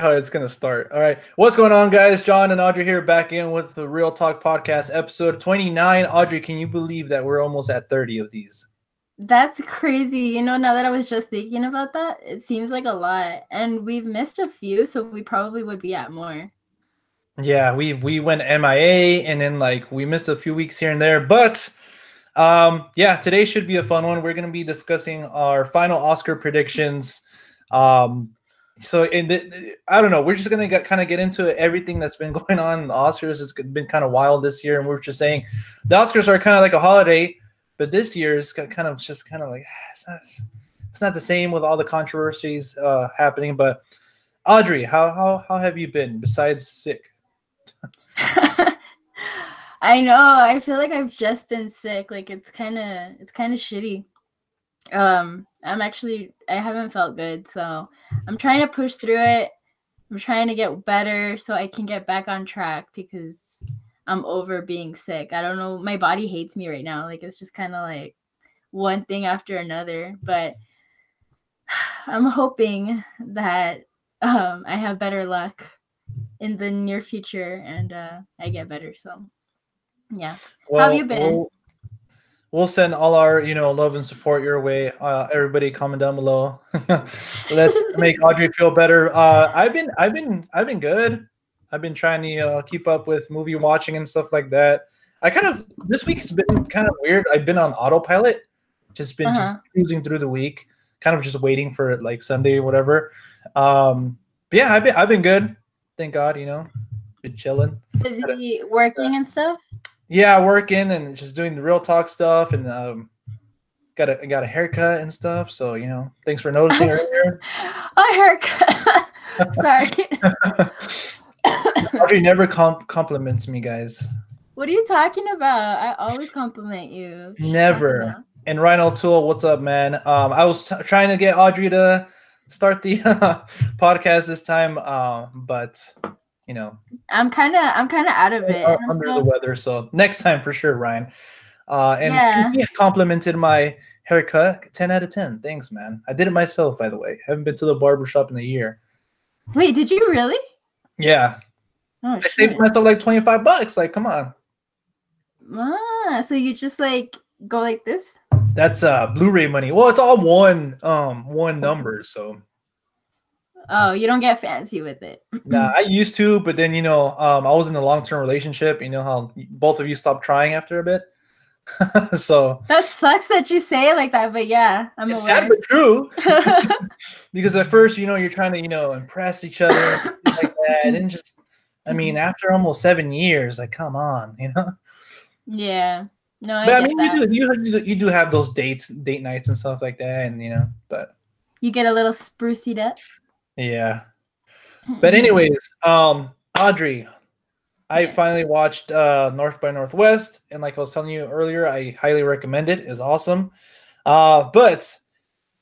how it's gonna start. All right, what's going on, guys? John and Audrey here, back in with the Real Talk Podcast, episode 29. Audrey, can you believe that we're almost at 30 of these? That's crazy. Now that I was just thinking about that, it seems like a lot. And we've missed a few, so we probably would be at more. Yeah, we went MIA, and then we missed a few weeks here and there, but yeah, today should be a fun one. We're gonna be discussing our final Oscar predictions. Um, so I don't know, we're just gonna get into everything that's been going on in the Oscars. It's been kind of wild this year, and we're just saying the Oscars are kind of like a holiday, but this year is kind of like it's not the same with all the controversies happening. But Audrey, how have you been besides sick? I know. I feel like I've just been sick. Like it's kind of shitty. I haven't felt good, so I'm trying to push through it. I'm trying to get better so I can get back on track because I'm over being sick. I don't know. My body hates me right now. Like it's just kind of like one thing after another, but I'm hoping that I have better luck in the near future and I get better. So, yeah. How have you been? We'll send all our love and support your way. Everybody, comment down below. Let's make Audrey feel better. I've been good. I've been trying to keep up with movie watching and stuff like that. This week has been kind of weird. I've been on autopilot, just cruising through the week, kind of just waiting for like Sunday or whatever. But yeah, I've been good. Thank God, been chilling. Busy working and stuff. Yeah, working and just doing the real talk stuff, and got a haircut and stuff. So thanks for noticing earlier. A haircut. Sorry. Audrey never compliments me, guys. What are you talking about? I always compliment you. Never. And Ryan O'Toole, what's up, man? I was trying to get Audrey to start the podcast this time, but I'm kind of out of it. Under the weather, so next time for sure, Ryan. And he complimented my haircut. 10 out of 10. Thanks, man. I did it myself, by the way. Haven't been to the barbershop in a year. Wait, did you really? Yeah. Oh, I saved myself like $25. Like, come on. So you just like go like this? That's Blu-ray money. Well, it's all one number, so. Oh, you don't get fancy with it. Nah, I used to, but then I was in a long-term relationship. You know how both of you stopped trying after a bit. So that sucks that you say it like that, but yeah, it's sad but true. Because at first, you're trying to impress each other like that, and then just, after almost 7 years, like, come on, Yeah. No, but I mean, you do have those date nights and stuff like that, and but you get a little spruced up. Yeah. But anyways, Audrey, I finally watched North by Northwest, and like I was telling you earlier, I highly recommend it. It's awesome. But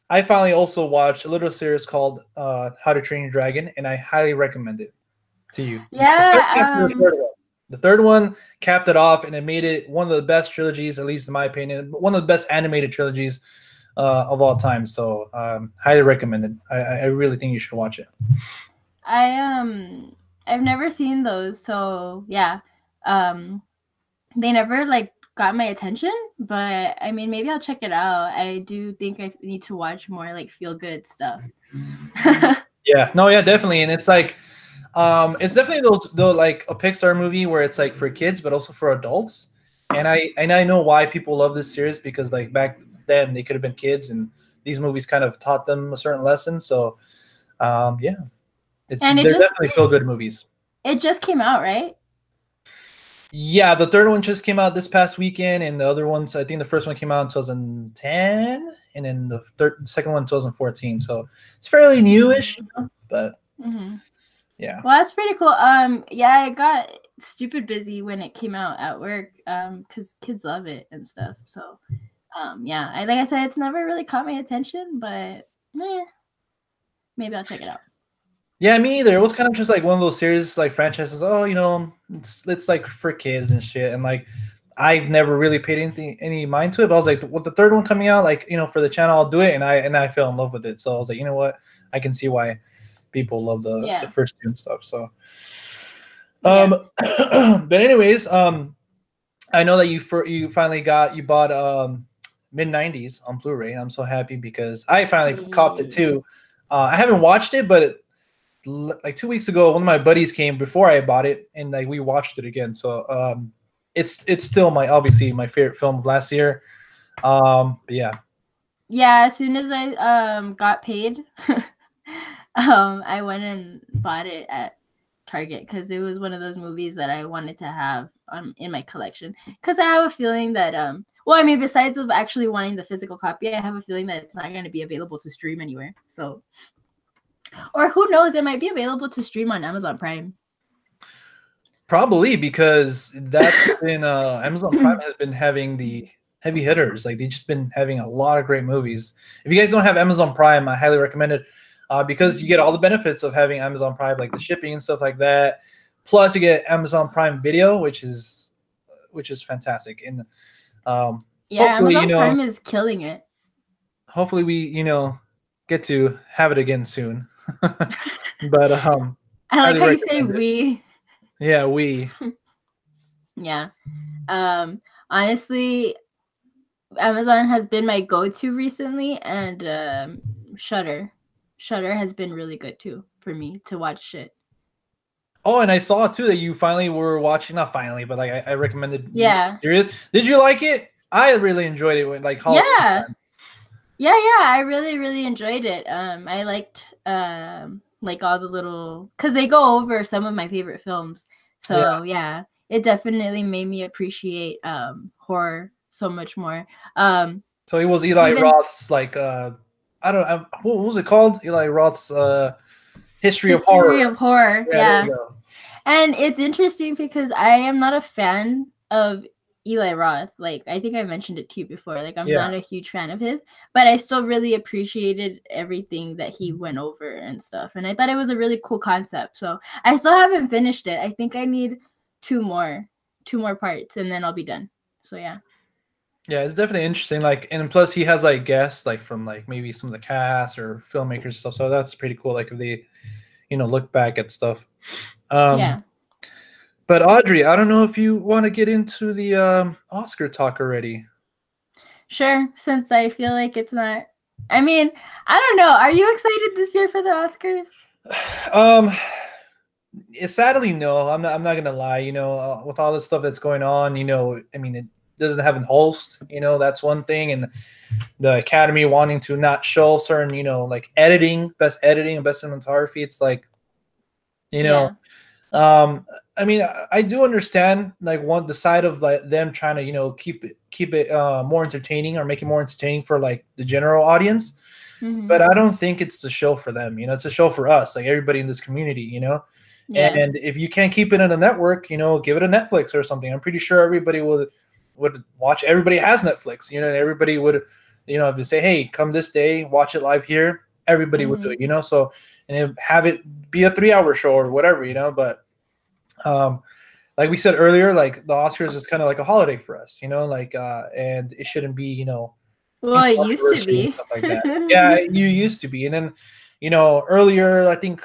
I finally also watched a little series called How to Train Your Dragon, and I highly recommend it to you. Yeah. The third one capped it off, and it made it one of the best trilogies, at least in my opinion, one of the best animated trilogies of all time. So highly recommended. I really think you should watch it. I've never seen those, so yeah. They never like got my attention, but I mean maybe I'll check it out. I do think I need to watch more like feel good stuff. Yeah, definitely. And it's like it's definitely those like a Pixar movie where it's like for kids but also for adults. And I know why people love this series, because like back then they could have been kids, and these movies kind of taught them a certain lesson. So yeah, they're definitely feel good movies. It just came out, right? Yeah, the third one just came out this past weekend, and the other ones, I think the first one came out in 2010, and then the second one 2014. So it's fairly newish, but yeah. Well, that's pretty cool. Yeah, I got stupid busy when it came out at work, because kids love it and stuff. So yeah, like I said, it's never really caught my attention, but maybe I'll check it out. Yeah, me either. It was kind of just like one of those series, like franchises. Oh, it's like for kids and shit. And like, I've never really paid any mind to it. But I was like, with the third one coming out, like for the channel, I'll do it. And I fell in love with it. So I was like, you know what? I can see why people love the Yeah. first two and stuff. So, Yeah. but anyways, I know that you finally bought mid '90s on Blu-ray. I'm so happy because I finally copped it Yeah. too. I haven't watched it, but like 2 weeks ago, one of my buddies came before I bought it, and like we watched it again. So it's still obviously my favorite film of last year. But yeah. Yeah, as soon as I got paid, I went and bought it at Target because it was one of those movies that I wanted to have in my collection. Because I have a feeling that well, I mean, besides of actually wanting the physical copy, I have a feeling that it's not going to be available to stream anywhere. So, or who knows, it might be available to stream on Amazon Prime. Probably because that's been Amazon Prime has been having the heavy hitters. Like they've just been having a lot of great movies. If you guys don't have Amazon Prime, I highly recommend it because you get all the benefits of having Amazon Prime, like the shipping and stuff like that. Plus, you get Amazon Prime Video, which is fantastic. And Yeah, hopefully, Amazon Prime is killing it. hopefully we get to have it again soon. But I like how you say recommend it. we. Yeah, we. Yeah. Honestly, Amazon has been my go-to recently, and Shudder has been really good too for me to watch shit. Oh, and I saw too that you finally were watching. Not finally, but like I recommended. Yeah. Series. Did you like it? I really enjoyed it. When like Halloween time. Yeah. I really enjoyed it. I liked like all the little because they go over some of my favorite films. So yeah, it definitely made me appreciate horror so much more. So it was Eli Roth's like I don't know what was it called? Eli Roth's History of Horror. History of Horror. Yeah. And it's interesting because I am not a fan of Eli Roth. Like I think I mentioned it to you before. Like I'm not a huge fan of his, but I still really appreciated everything that he went over and stuff. And I thought it was a really cool concept. So I still haven't finished it. I think I need two more parts and then I'll be done. So yeah. Yeah, it's definitely interesting. Like, and plus he has like guests like from like maybe some of the cast or filmmakers and stuff. So that's pretty cool. Like if they, look back at stuff. Yeah. But Audrey, I don't know if you want to get into the Oscar talk already. Sure, since I feel like it's not. I mean, I don't know. Are you excited this year for the Oscars? It's sadly no. I'm not gonna lie. With all the stuff that's going on, I mean, it doesn't have a host. That's one thing, and the Academy wanting to not show certain, like best editing, and best cinematography. It's like, I mean, I do understand like the side of like them trying to keep it more entertaining or make it more entertaining for like the general audience, but I don't think it's the show for them. It's a show for us, like everybody in this community. And if you can't keep it in a network, give it a Netflix or something. I'm pretty sure everybody would watch. Everybody has Netflix, and everybody would, if they say, hey, come this day, watch it live here, everybody would do it, so, and have it be a 3-hour show or whatever, but like we said earlier, like the Oscars is kind of like a holiday for us, like and it shouldn't be, well, it used to be stuff like that. Yeah, you used to be. And then earlier, I think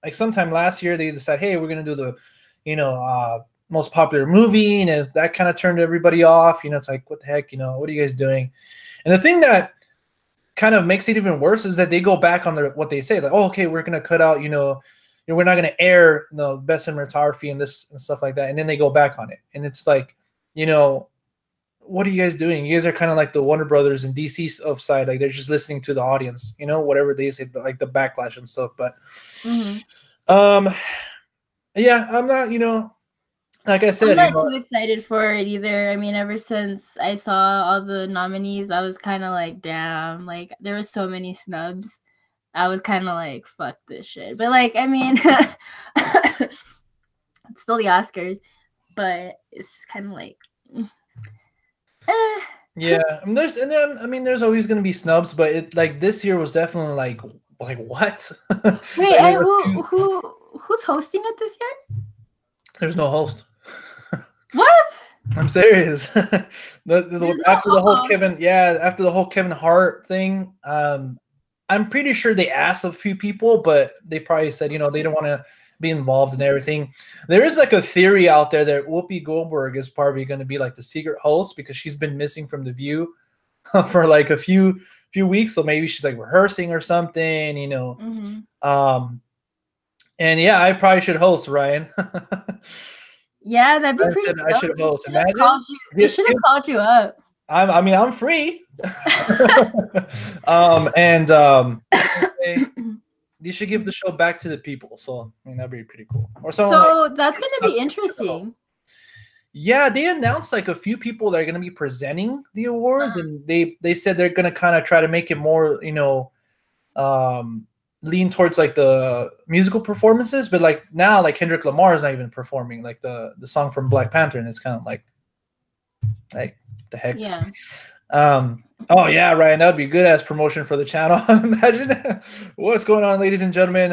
like sometime last year they decided, hey, we're gonna do the most popular movie, and that kind of turned everybody off. It's like, what the heck, what are you guys doing? And the thing that kind of makes it even worse is that they go back on what they say, like, oh, okay, we're gonna cut out, we're not going to air best cinematography and this and stuff like that. And then they go back on it. And it's like, what are you guys doing? You guys are kind of like the Warner Brothers and DC of side. Like they're just listening to the audience, whatever they say, like the backlash and stuff. But, yeah, I'm not, like I said, I'm not too excited for it either. I mean, ever since I saw all the nominees, I was kind of like, damn, like there were so many snubs. I was kind of like, fuck this shit. But like, I mean, it's still the Oscars, but it's just kind of like, yeah. There's always gonna be snubs, but it like this year was definitely like what? Wait, and who's hosting it this year? There's no host. What? I'm serious. After the whole Kevin Hart thing, I'm pretty sure they asked a few people, but they probably said, you know, they don't want to be involved in everything. There is like a theory out there that Whoopi Goldberg is probably going to be like the secret host because she's been missing from The View for like a few weeks. So maybe she's like rehearsing or something, you know. And yeah, I probably should host, Ryan. Yeah, that'd be pretty I dope. should host. They should have called you up. I mean, I'm free. You should give the show back to the people. So I mean, that'd be pretty cool. Or so that's gonna be interesting. Yeah, they announced like a few people that are gonna be presenting the awards, and they said they're gonna kind of try to make it more, you know, lean towards like the musical performances. But like now, like Kendrick Lamar is not even performing like the song from Black Panther, and it's kind of like the heck. Yeah. Oh yeah, Ryan, that would be good as promotion for the channel. Imagine what's going on, ladies and gentlemen.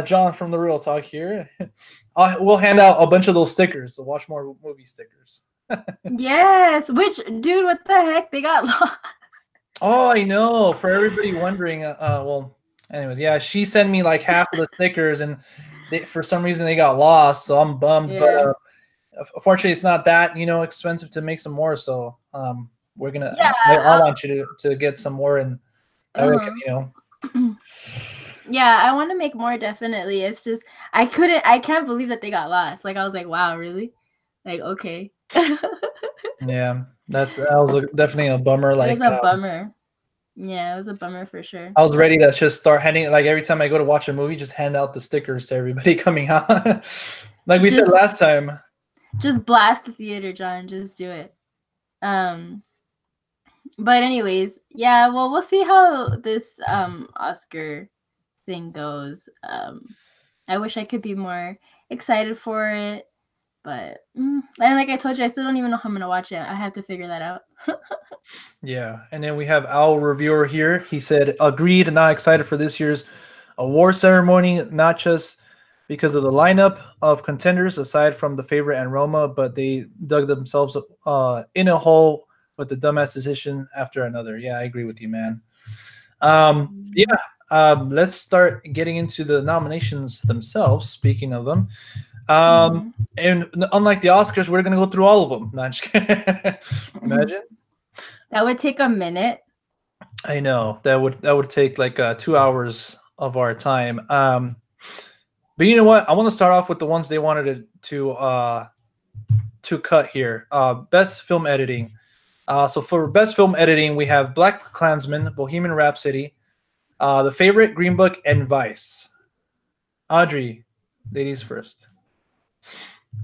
John from The Real Talk here. We'll hand out a bunch of those stickers to watch more movie stickers. Yes, which dude, what the heck? They got lost. Oh, I know. For everybody wondering, well, anyways, yeah, she sent me like half of the stickers, and for some reason they got lost, so I'm bummed. Yeah. But unfortunately, it's not that, you know, expensive to make some more. So we're gonna. Yeah, I want you to get some more, and you know. Yeah, I want to make more, definitely. It's just I can't believe that they got lost. Like I was like, wow, really? Like, okay. Yeah, that was definitely a bummer. Like it was a bummer. Yeah, it was a bummer for sure. I was ready to just start handing, like every time I go to watch a movie, just hand out the stickers to everybody coming out. Like we said last time. Just blast the theater, John. Just do it. But anyways, yeah, well, we'll see how this Oscar thing goes. I wish I could be more excited for it, but and like I told you, I still don't even know how I'm gonna watch it. I have to figure that out. Yeah, and then we have our reviewer here. He said, agreed, not excited for this year's award ceremony, not just because of the lineup of contenders, aside from the favorite and Roma, but they dug themselves in a hole with the dumbass decision after another. Yeah, I agree with you, man. Let's start getting into the nominations themselves, speaking of them. And unlike the Oscars, we're going to go through all of them. Not just kidding. Imagine. That would take a minute. I know. That would take like 2 hours of our time. But you know what? I want to start off with the ones they wanted to cut here. Best film editing. So for best film editing, we have Black Klansman, Bohemian Rhapsody, The Favorite, Green Book, and Vice. Audrey, ladies first.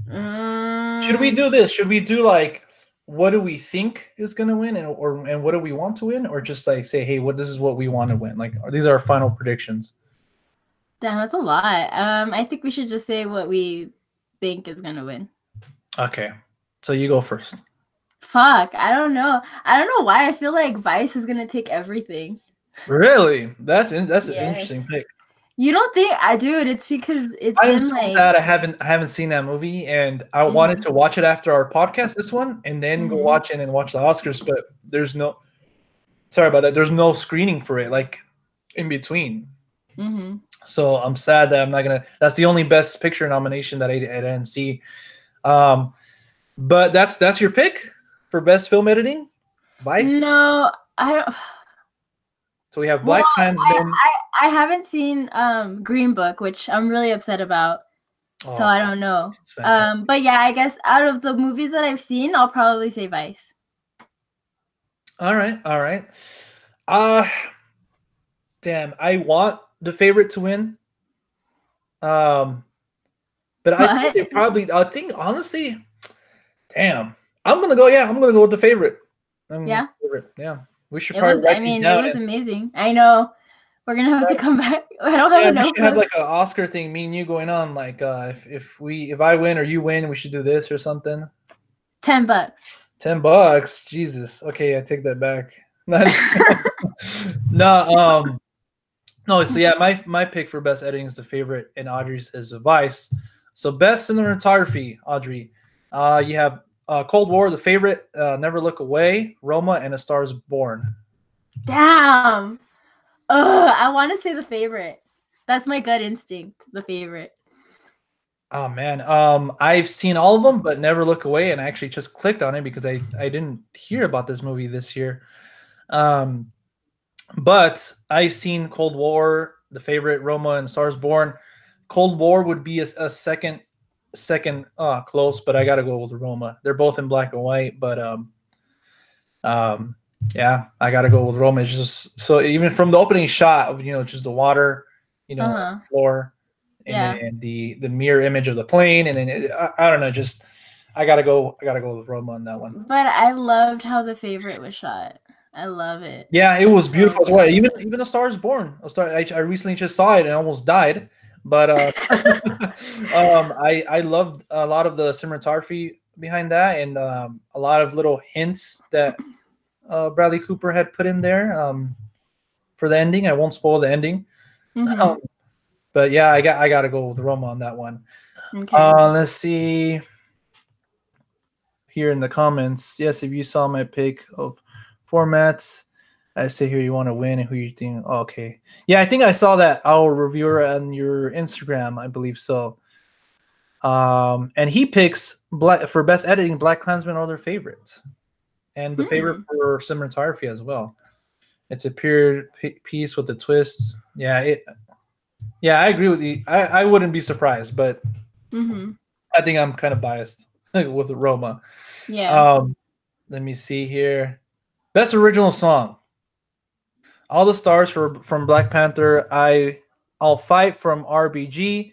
Should we do this? Should we do like what do we think is going to win, and what do we want to win, or just like say, hey, this is what we want to win? Like these are our final predictions. Damn, that's a lot. I think we should just say what we think is going to win. Okay, so you go first. Fuck, I don't know. I don't know why I feel like Vice is gonna take everything. Really? That's an interesting pick. You don't think I do it? It's because I'm so sad I haven't seen that movie, and I wanted to watch it after our podcast, this one, and then go watch it and watch the Oscars. But there's no, sorry about that. There's no screening for it, like in between. So I'm sad that I'm not gonna. That's the only Best Picture nomination that I didn't see. But that's your pick for best film editing? Vice? No, I don't. So we have Black Klansman. I haven't seen Green Book, which I'm really upset about. So I don't know. But yeah, I guess out of the movies that I've seen, I'll probably say Vice. All right. Damn, I want The Favorite to win. But I think it probably. I think honestly, damn. I'm gonna go with The Favorite. Yeah. We should probably. It was amazing. I know. We're gonna have to come back. I don't have enough. We should have like an Oscar thing. Me and you going on. Like, if I win or you win, we should do this or something. $10. $10. Jesus. Okay, I take that back. No. So yeah, my pick for best editing is The Favorite, and Audrey's is Vice. So best cinematography, Audrey. You have Cold War, The Favorite, Never Look Away, Roma, and A Star Is Born. Damn. I want to say The Favorite. That's my gut instinct. The Favorite. Oh man, I've seen all of them, but Never Look Away, and I actually just clicked on it because I didn't hear about this movie this year. Um, but I've seen Cold War, The Favorite, Roma, and Stars Born. Cold War would be a second close, but I gotta go with Roma. They're both in black and white, but um, yeah, I gotta go with Roma. It's just so even from the opening shot of just the water, floor, and Yeah. then the mirror image of the plane, and then I don't know, just I gotta go with Roma on that one. But I loved how The Favorite was shot. I love it. Yeah, it was So beautiful as well. good. Even A Star Is Born. I recently just saw it and almost died, but I loved a lot of the cinematography behind that, and a lot of little hints that Bradley Cooper had put in there for the ending. I won't spoil the ending, Mm-hmm. but yeah, I got to go with Roma on that one. Okay. Let's see here in the comments. Yes, if you saw my pick of formats, I say here you want to win and who you think. Oh, okay, yeah, I think I saw that our reviewer on your Instagram, I believe so. And he picks black for best editing. Black Klansman are their favorites, and the favorite Hmm. for cinematography as well. It's a period piece with the twists. Yeah, I agree with you. I wouldn't be surprised, but Mm-hmm. I think I'm kind of biased with Roma. Yeah. Um, Let me see here. Best original song. All the stars from Black Panther. I'll fight from RBG.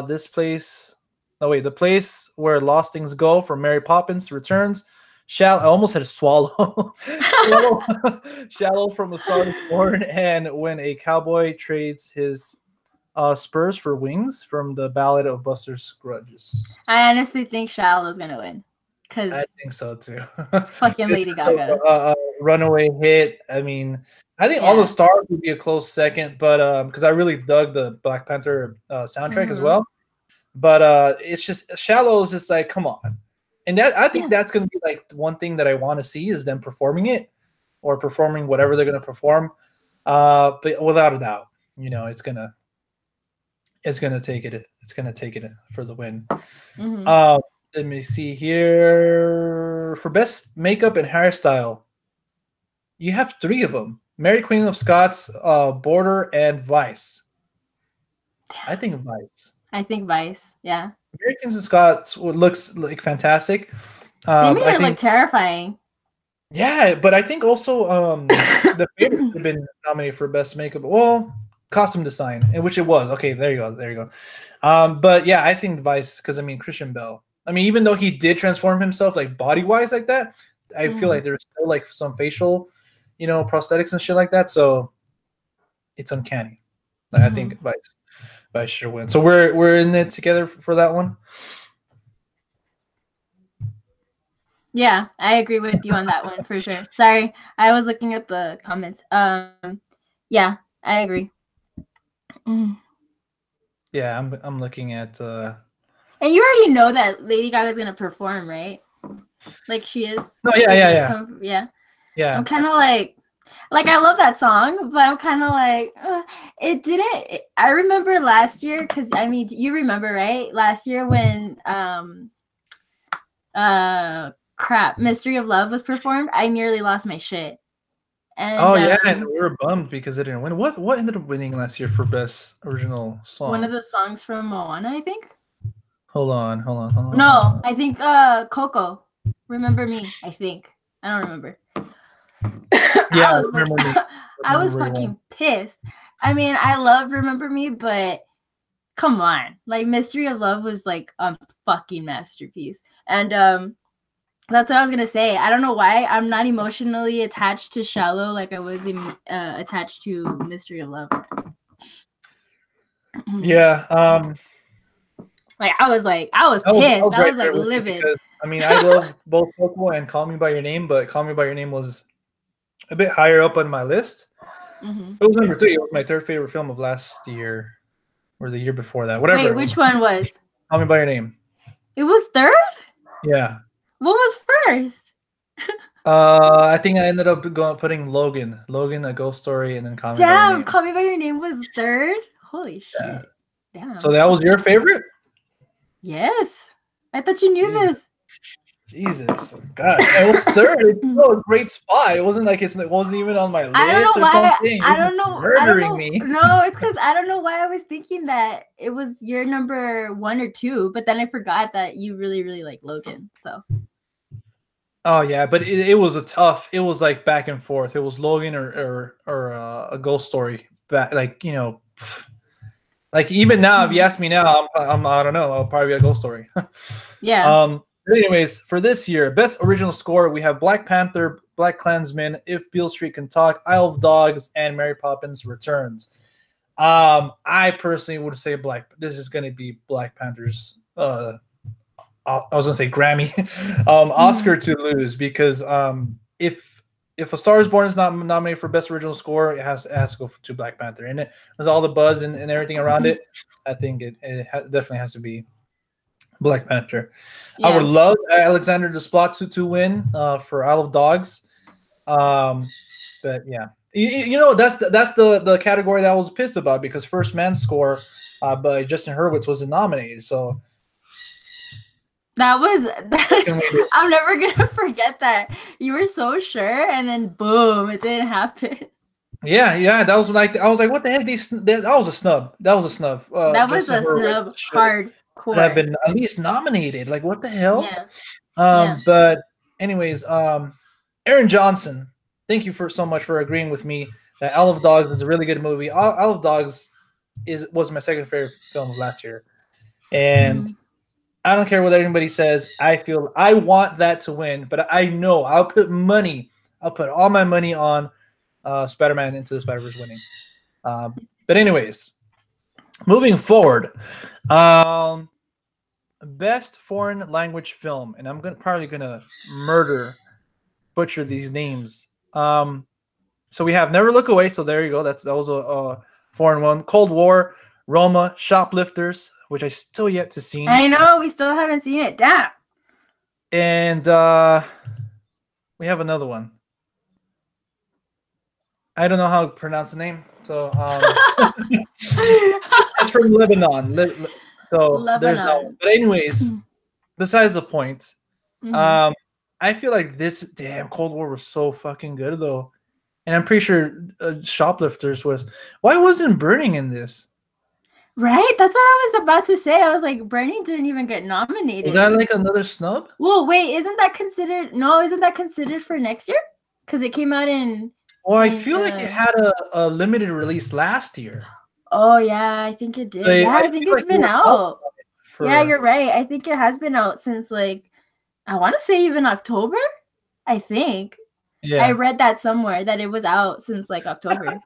This place. No wait, the place where lost things go from Mary Poppins Returns. I almost had a swallow. Shallow, Shallow from A Star Is Born, and when a cowboy trades his spurs for wings from the Ballad of Buster Scruggs. I honestly think Shallow's gonna win. I Cause think so too. it's fucking It's Lady just Gaga. a runaway hit. I mean, I think All the Yeah. Stars would be a close second, but because I really dug the Black Panther soundtrack as Mm-hmm. well. But it's just Shallow is just like, come on, and that I think Yeah. that's going to be like one thing that I want to see is them performing it or performing whatever they're going to perform. But without a doubt, it's gonna take it. It's gonna take it for the win. Mm-hmm. Uh, Let me see here for best makeup and hairstyle. You have three of them: Mary Queen of Scots, Border, and Vice. I think Vice. I think Vice. Yeah. Mary Queen of Scots looks like fantastic. They made I it look think, terrifying. yeah, but I think also the favorite should have been nominated for best makeup. Well, costume design, in which it was. Okay, there you go, there you go. But yeah, I think Vice because I mean Christian Bell. I mean, even though he did transform himself like body wise like that, I feel Mm-hmm. like there's still like some facial, prosthetics and shit like that. So it's uncanny. I Mm-hmm. think Vice should win. So we're in it together for that one. Yeah, I agree with you on that one for sure. Sorry, I was looking at the comments. Yeah, I agree. Mm. Yeah, I'm looking at. And you already know that Lady Gaga's gonna perform, right? Like she is. No, yeah, Like yeah, they yeah, come. Yeah. I'm yeah. kind of like I love that song, but I'm kind of like it didn't. I remember last year because I mean you remember right? Last year when crap Mystery of Love was performed, I nearly lost my shit. And Oh yeah, and we were bummed because it didn't win. What ended up winning last year for best original one of song? the songs from Moana, I think. Hold on, hold on, hold on, hold No, on. I think Coco. Remember Me, I think. I don't remember. Yeah, I was remember me. I Remember was very well. fucking pissed. I mean, I love Remember Me, but come on. Like Mystery of Love was like a fucking masterpiece. And that's what I was gonna say. I don't know why I'm not emotionally attached to Shallow like I was attached to Mystery of Love. Yeah, Like I was I pissed. was I right was like there with you livid. because I mean I love both Coco and Call Me by Your Name, but Call Me by Your Name was a bit higher up on my list. Mm-hmm. It was number three. It was my third favorite film of last year or the year before that, whatever Wait, it was. which one was? Call Me by Your Name. It was third? Yeah. What was first? I think I ended up putting Logan, A Ghost Story, and then Call Me by Your Damn, Name. Call Me by Your Name was third. Holy Yeah. shit! So Damn. that was your favorite? Yes, I thought you knew Jesus, this. Jesus, God, it was third. It's still a great spot. It wasn't like it wasn't even on my I don't list know or why. something. I You're don't just know. I don't murdering know. me. No, it's because I don't know why I was thinking that it was your number 1 or 2, but then I forgot that you really, really like Logan. So Oh yeah, but it was a tough. It was like back and forth. It was Logan or A Ghost Story. Back like like even now, if you ask me now, I don't know. I'll probably be A Ghost Story. yeah, But anyways, for this year, best original score, we have Black Panther, Black Klansman, If Beale Street Can Talk, Isle of Dogs, and Mary Poppins Returns. I personally would say This is going to be Black Panther's. I was going to say Grammy, Oscar to lose because if A Star Is Born is not nominated for best original score, it has to go to Black Panther. And it was all the buzz and everything around it. I think it definitely has to be Black Panther. I would yeah. love Alexander Desplat to win for Isle of Dogs. But yeah, that's the category that I was pissed about because First Man Score by Justin Hurwitz wasn't nominated. So That was. what can we do? I'm never gonna forget that. You were so sure, and then boom, it didn't happen. Yeah, that was like I was like, what the heck? That was a snub. That was a snub. That was Justin a Hurwitz snub, should have hardcore. been at least nominated. Like what the hell? Yeah, yeah. But anyways, Aaron Johnson, thank you for so much for agreeing with me that Isle of Dogs is a really good movie. Isle of Dogs was my second favorite film of last year, and I don't care what anybody says. I feel I want that to win, but I know I'll put money. I'll put all my money on Spider-Man Into the Spider-Verse winning. But anyways, moving forward, um, best foreign language film, and I'm probably gonna butcher these names. So we have Never Look Away. So there you go. That was a foreign one. Cold War, Roma, Shoplifters, which I still yet to see. I know we still haven't seen it. Damn. And we have another one. I don't know how to pronounce the name. So it's from Lebanon. So there's that one. Lebanon. But anyways, besides the point, Mhm. I feel like this damn Cold War was so fucking good though. And I'm pretty sure Shoplifters was. Why wasn't Burning in this? Right? That's what I was about to say. I was like, Bernie didn't even get Was nominated. that like another snub? Well, wait, isn't that considered? No, isn't that considered for next year? Because it came out in. Well, I feel like it had a limited release last year. Oh yeah, I think it did. Yeah, I think feel it's like we been were talking out. about it Yeah, for you're right. I think it has been out since like I want to say even October. I think I yeah. read that somewhere that it was out since like October.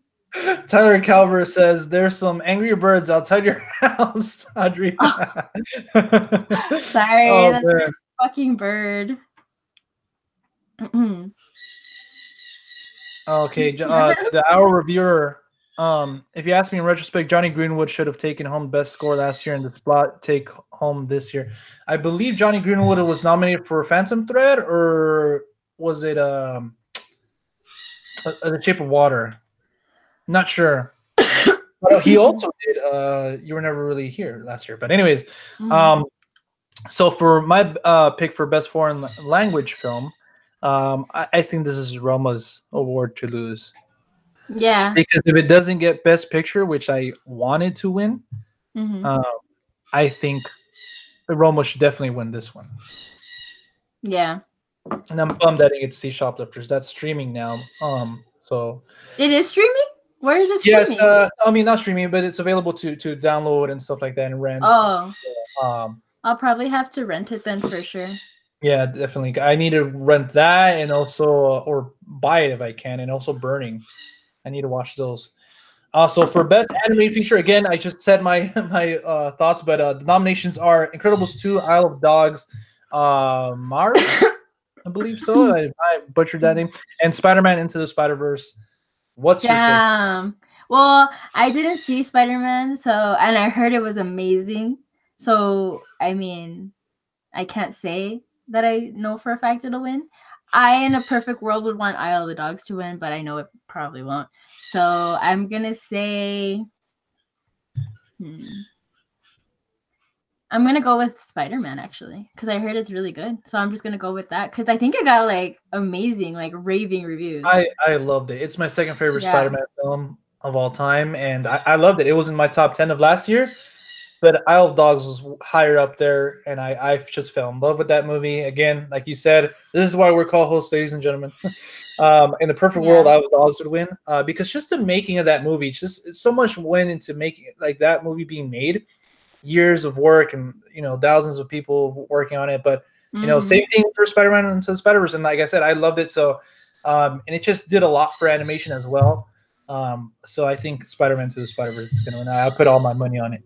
Tyler Calver says there's some angry birds outside your house, Audrey. Sorry, Oh, that's man. a fucking bird. Okay, the Hour Reviewer. If you ask me in retrospect, Johnny Greenwood should have taken home best score last year and the spot take home this year. I believe Johnny Greenwood was nominated for Phantom Thread, or was it The Shape of Water? Not sure. But he also did You Were Never Really Here last year. But anyways, so for my pick for best foreign language film, I think this is Roma's award to lose. Yeah. Because if it doesn't get best picture, which I wanted to win, I think Roma should definitely win this one. Yeah. And I'm bummed that I didn't get to see Shoplifters. That's streaming now. So it is streaming? Where is it streaming? Yes, I mean not streaming, but it's available to download and stuff like that and rent. Oh. So, I'll probably have to rent it then for sure. Yeah, definitely. I need to rent that and also or buy it if I can, and also Burning. I need to watch those. So for best animated feature, again, I just said my thoughts, but the nominations are Incredibles 2, Isle of Dogs, Mars, I believe so. I butchered that name, and Spider-Man Into the Spider-Verse. What's your pick? Well, I didn't see Spider-Man, and I heard it was amazing. So I mean, I can't say that I know for a fact it'll win. I, in a perfect world, would want Isle of the Dogs to win, but I know it probably won't. So I'm gonna say, I'm gonna go with Spider-Man actually, because I heard it's really good. So I'm just gonna go with that because I think it got like amazing, like raving reviews. I loved it. It's my second favorite Yeah. Spider-Man film of all time, and I loved it. It was in my top 10 of last year, but Isle of Dogs was higher up there, and I just fell in love with that movie. Again, like you said, this is why we're co-hosts, ladies and gentlemen. In the perfect world, Yeah. Isle of Dogs would win because just the making of that movie, just so much went into making it, like that movie being made. Years of work and thousands of people working on it, but same thing for Spider-Man into the Spider-Verse, and like I said, I loved it. So and it just did a lot for animation as well. So I think Spider-Man to the Spider-Verse is gonna win. I put all my money on it.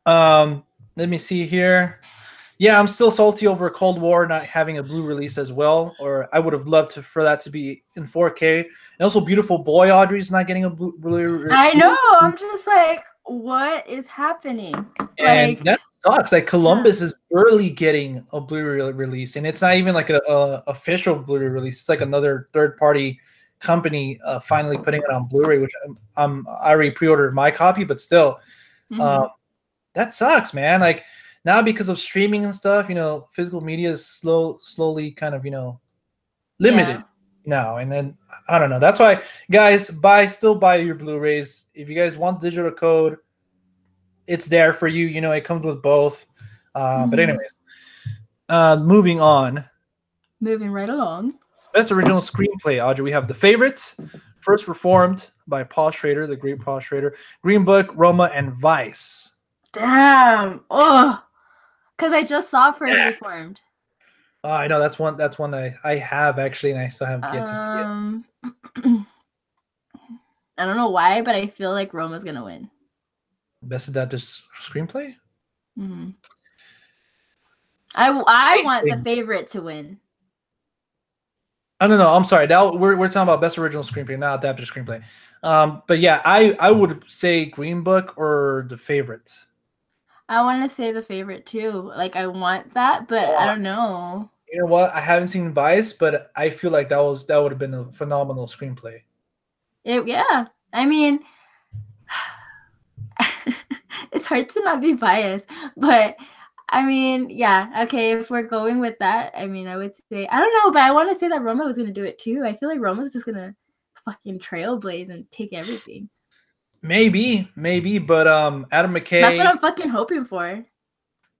Let me see here. Yeah, I'm still salty over Cold War not having a blue release as well, or I would have loved for that to be in 4K. And also, Beautiful Boy Audrey's not getting a blue release. I know. I'm just like, what is happening? And Like, that sucks. Like Columbus is barely getting a Blu-ray release, and it's not even like a official Blu-ray release. It's like another third-party company finally putting it on Blu-ray, which I already pre-ordered my copy, but still, that sucks, man. Like now because of streaming and stuff, physical media is slowly kind of limited now. And then I don't know. That's why, guys, still buy your Blu-rays if you guys want digital code. It's there for you. It comes with both. But anyways, moving on. Moving right along. Best original screenplay, Audrey. We have The Favorites, First Reformed by Paul Schrader, the great Paul Schrader, Green Book, Roma, and Vice. Damn. Oh, because I just saw First Reformed. I know that's one I have actually, and I still have yet to see it. I don't know why, but I feel like Roma's gonna win. Best adapted screenplay? I want The Favorite to win. I don't know. I'm sorry. Now we're talking about best original screenplay, not adapted screenplay. But yeah, I would say Green Book or The Favorite. I want to say The Favorite too. Like I want that, but I don't know. You know what? I haven't seen Vice, but I feel like that would have been a phenomenal screenplay. Yeah. I mean, it's hard to not be biased, but I mean, yeah, okay, if we're going with that, I mean, I would say, I don't know, but I want to say that Roma was going to do it too. I feel like Roma's just going to fucking trailblaze and take everything. Maybe, but Adam McKay. That's what I'm fucking hoping for.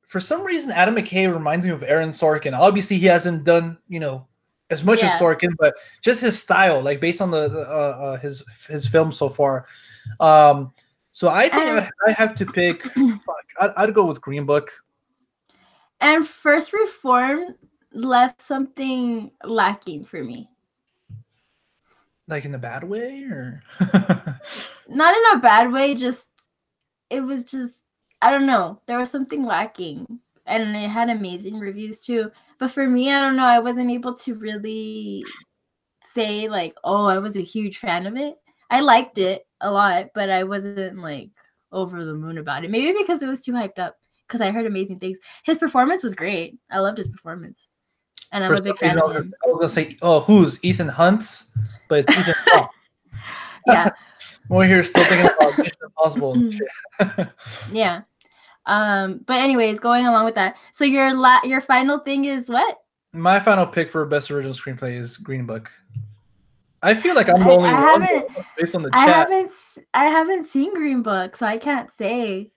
For some reason, Adam McKay reminds me of Aaron Sorkin. Obviously, he hasn't done, as much as Sorkin, but just his style, like based on the his film so far. So I think I have to pick. I'd go with Green Book. And First Reformed left something lacking for me. Like in a bad way, or not in a bad way. It was just I don't know. There was something lacking, and it had amazing reviews too. But for me, I don't know. I wasn't able to really say like, oh, I was a huge fan of it. I liked it a lot, but I wasn't like over the moon about it. Maybe because it was too hyped up. Because I heard amazing things. His performance was great. I loved his performance, and I'm a big fan of him. I was gonna say, oh, who's Ethan Hunt? But it's Ethan Hawke. Yeah. We're here still thinking about Mission Impossible and shit. Yeah. But anyways, going along with that. So your final thing is what? My final pick for best original screenplay is Green Book. I feel like I'm the only one based on the chat. I haven't seen Green Book, so I can't say.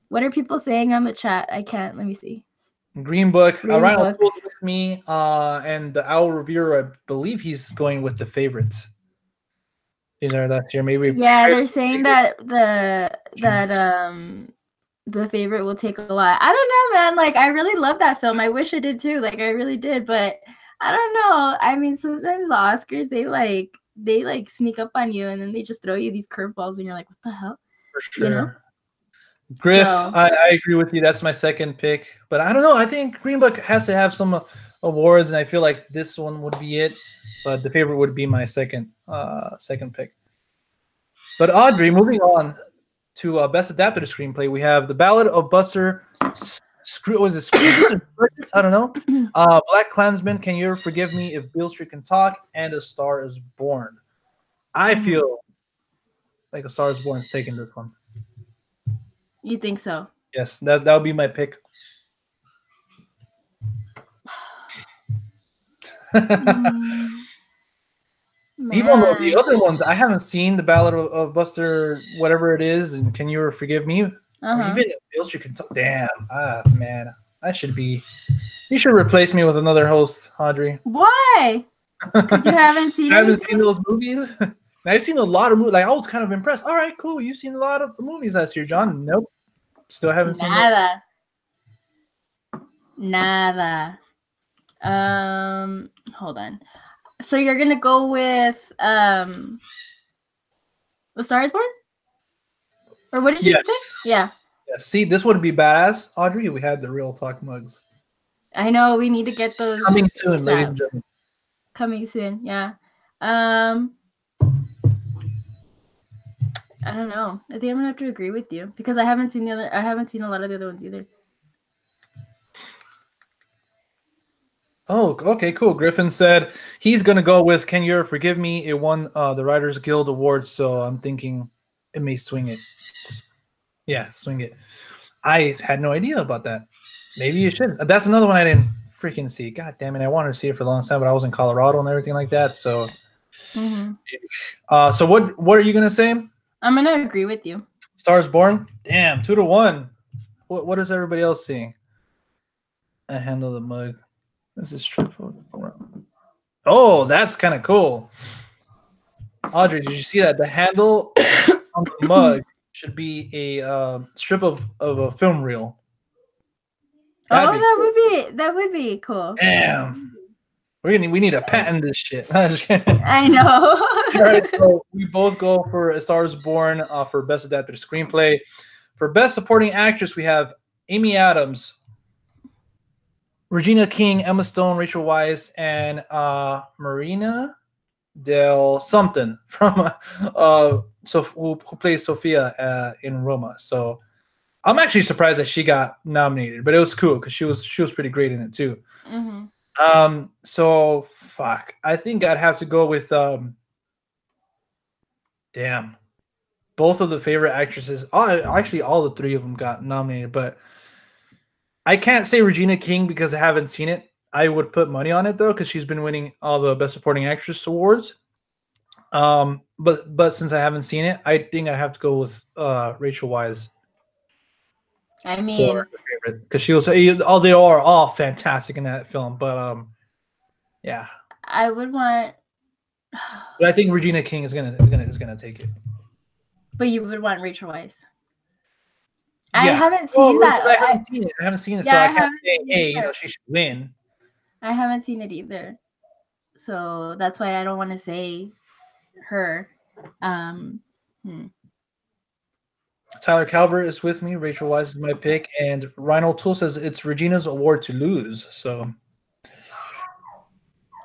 What are people saying on the chat? I can't. Let me see. Green Book. Ryan with me, and the Owl Reviewer, I believe he's going with The Favorites. Last year, maybe. Yeah, they're saying that The Favorite will take a lot. I don't know, man. Like, I really love that film. I wish I did too. Like, I really did, but I don't know. I mean, sometimes the Oscars they sneak up on you, and then they just throw you these curveballs, and you're like, what the hell? For sure. Griff, so, I agree with you. That's my second pick, but I don't know. I think Green Book has to have some awards, and I feel like this one would be it. But The Favorite would be my second pick. But Audrey, moving on to best adapted screenplay, we have The Ballad of Buster Was it Scrooge? I don't know. Black Klansman, Can You Ever Forgive Me If Beale Street Can Talk, and A Star Is Born. I feel like A Star Is Born is taking this one. You think so? Yes, that would be my pick. Even though the other ones, I haven't seen the Ballad of Buster, whatever it is, and Can You Ever Forgive Me? Or even if Beale Street Can Talk. Damn, man, I should be. You should replace me with another host, Audrey. Why? Because you haven't seen. I haven't seen those movies. I've seen a lot of movies. Like I was kind of impressed. All right, cool. You've seen a lot of the movies last year, John. Nope, still haven't seen. Nada. Hold on. So you're gonna go with The Star Is Born? Or what did you say? Yeah. See, this would be badass, Audrey. We had the real talk mugs. I know we need to get those coming soon, ladies and gentlemen. Coming soon, yeah. I don't know. I think I'm gonna have to agree with you because I haven't seen a lot of the other ones either. Oh, okay, cool. Griffin said he's gonna go with Can You Ever Forgive Me? It won the Writers Guild Award, so I'm thinking it may swing it. Swing it. I had no idea about that. Maybe you should. That's another one I didn't freaking see. God damn it! I wanted to see it for a long time, but I was in Colorado and everything like that. So, so what are you gonna say? I'm gonna agree with you. Stars Born. Damn, 2-1. What is everybody else seeing? I handle the mug. This is triple. Oh, that's kind of cool. Audrey, did you see that? The handle on the mug should be a strip of a film reel. That would be cool. Damn. We need to patent this shit. I know. All right, so we both go for A Star Is Born for Best Adapted Screenplay. For Best Supporting Actress, we have Amy Adams, Regina King, Emma Stone, Rachel Weisz, and Marina Del something from who plays Sophia in Roma. So I'm actually surprised that she got nominated, but it was cool because she was pretty great in it too. So fuck. I think I'd have to go with damn. Both of the favorite actresses. Actually, all the three of them got nominated, but I can't say Regina King because I haven't seen it. I would put money on it though because she's been winning all the Best Supporting Actress awards. But since I haven't seen it, I think I have to go with Rachel Weisz. I mean, because she was they are all fantastic in that film, but yeah, I would want. But I think Regina King is gonna take it. But you would want Rachel Weisz. Yeah. I haven't seen that. I haven't seen it, so I can't say, hey, she should win. I haven't seen it either, so that's why I don't want to say her. Tyler Calvert is with me. Rachel Weisz is my pick, and Ryan Tool says it's Regina's award to lose. So,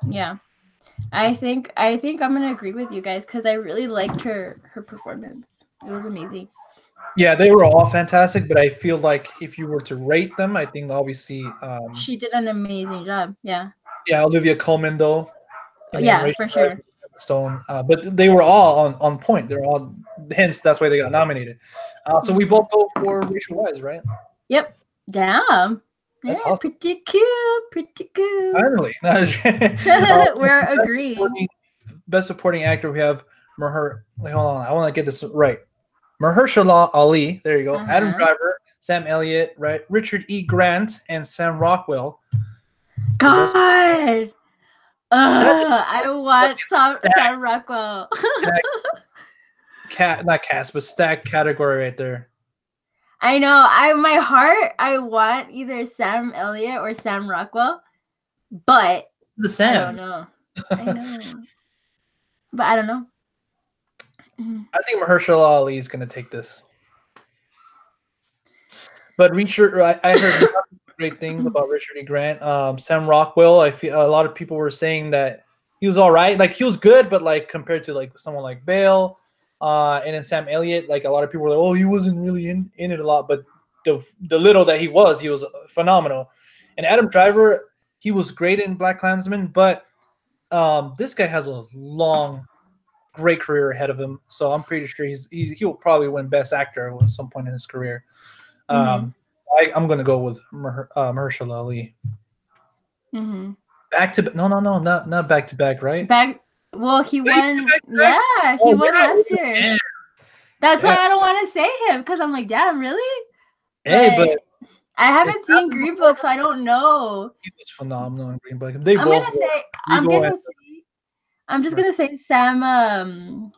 yeah, I think I'm gonna agree with you guys because I really liked her performance. It was amazing. Yeah, they were all fantastic, but I feel like if you were to rate them, I think obviously she did an amazing job. Yeah. Yeah, Olivia Colman though. Yeah, for sure. Stone, but they were all on point. They're all, hence that's why they got nominated. So we both go for Rachel Weisz, right? Yep. Damn. That's awesome. Pretty cool. Finally, we're agreeing. Best Supporting Actor, we have hold on, I want to get this right. Mahershala Ali, there you go. Adam Driver, Sam Elliott, right? Richard E. Grant, and Sam Rockwell. God. I want Sam Rockwell. Not cast, but stacked category right there. I know. My heart, I want either Sam Elliott or Sam Rockwell, but the Sam. I don't know. I know, but I don't know. I think Mahershala Ali is going to take this. But Richard, I heard great things about Richard E. Grant. Sam Rockwell, I feel a lot of people were saying that he was all right. Like he was good, but like compared to like someone like Bale, and then Sam Elliott, like a lot of people were like, oh, he wasn't really in it a lot. But the little that he was phenomenal. And Adam Driver, he was great in Black Klansman, but this guy has a long, great career ahead of him. So I'm pretty sure he'll probably win Best Actor at some point in his career. Mm-hmm. I'm gonna go with Mahershala Ali. Mm-hmm. Back to not back to back, right? Well, he Back won. to back? Yeah, he won last year. Man. That's why I don't want to say him because I'm like, damn, really? Hey, but I haven't seen Green Book, so I don't know. He was phenomenal in Green Book. I'm just gonna say Sam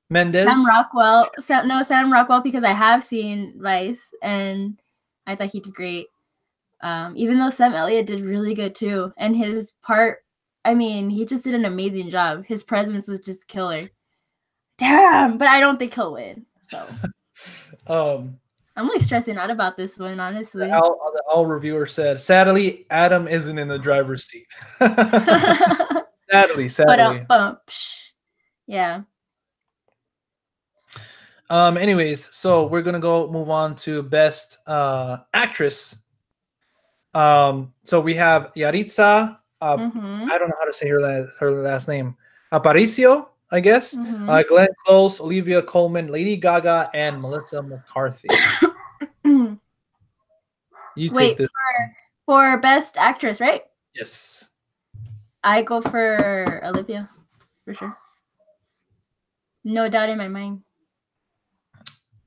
Mendes. Sam Rockwell, because I have seen Vice and I thought he did great. Even though Sam Elliott did really good too, and his part, I mean, he just did an amazing job. His presence was just killer. Damn, but I don't think he'll win. So, I'm like stressing out about this one, honestly. The All reviewer said, "Sadly, Adam isn't in the driver's seat." sadly. Yeah. Anyways, so we're gonna move on to Best Actress. So we have Yaritza. I don't know how to say her last name. Aparicio, I guess. Glenn Close, Olivia Colman, Lady Gaga, and Melissa McCarthy. Take this for Best Actress, right? Yes. I go for Olivia, for sure. No doubt in my mind.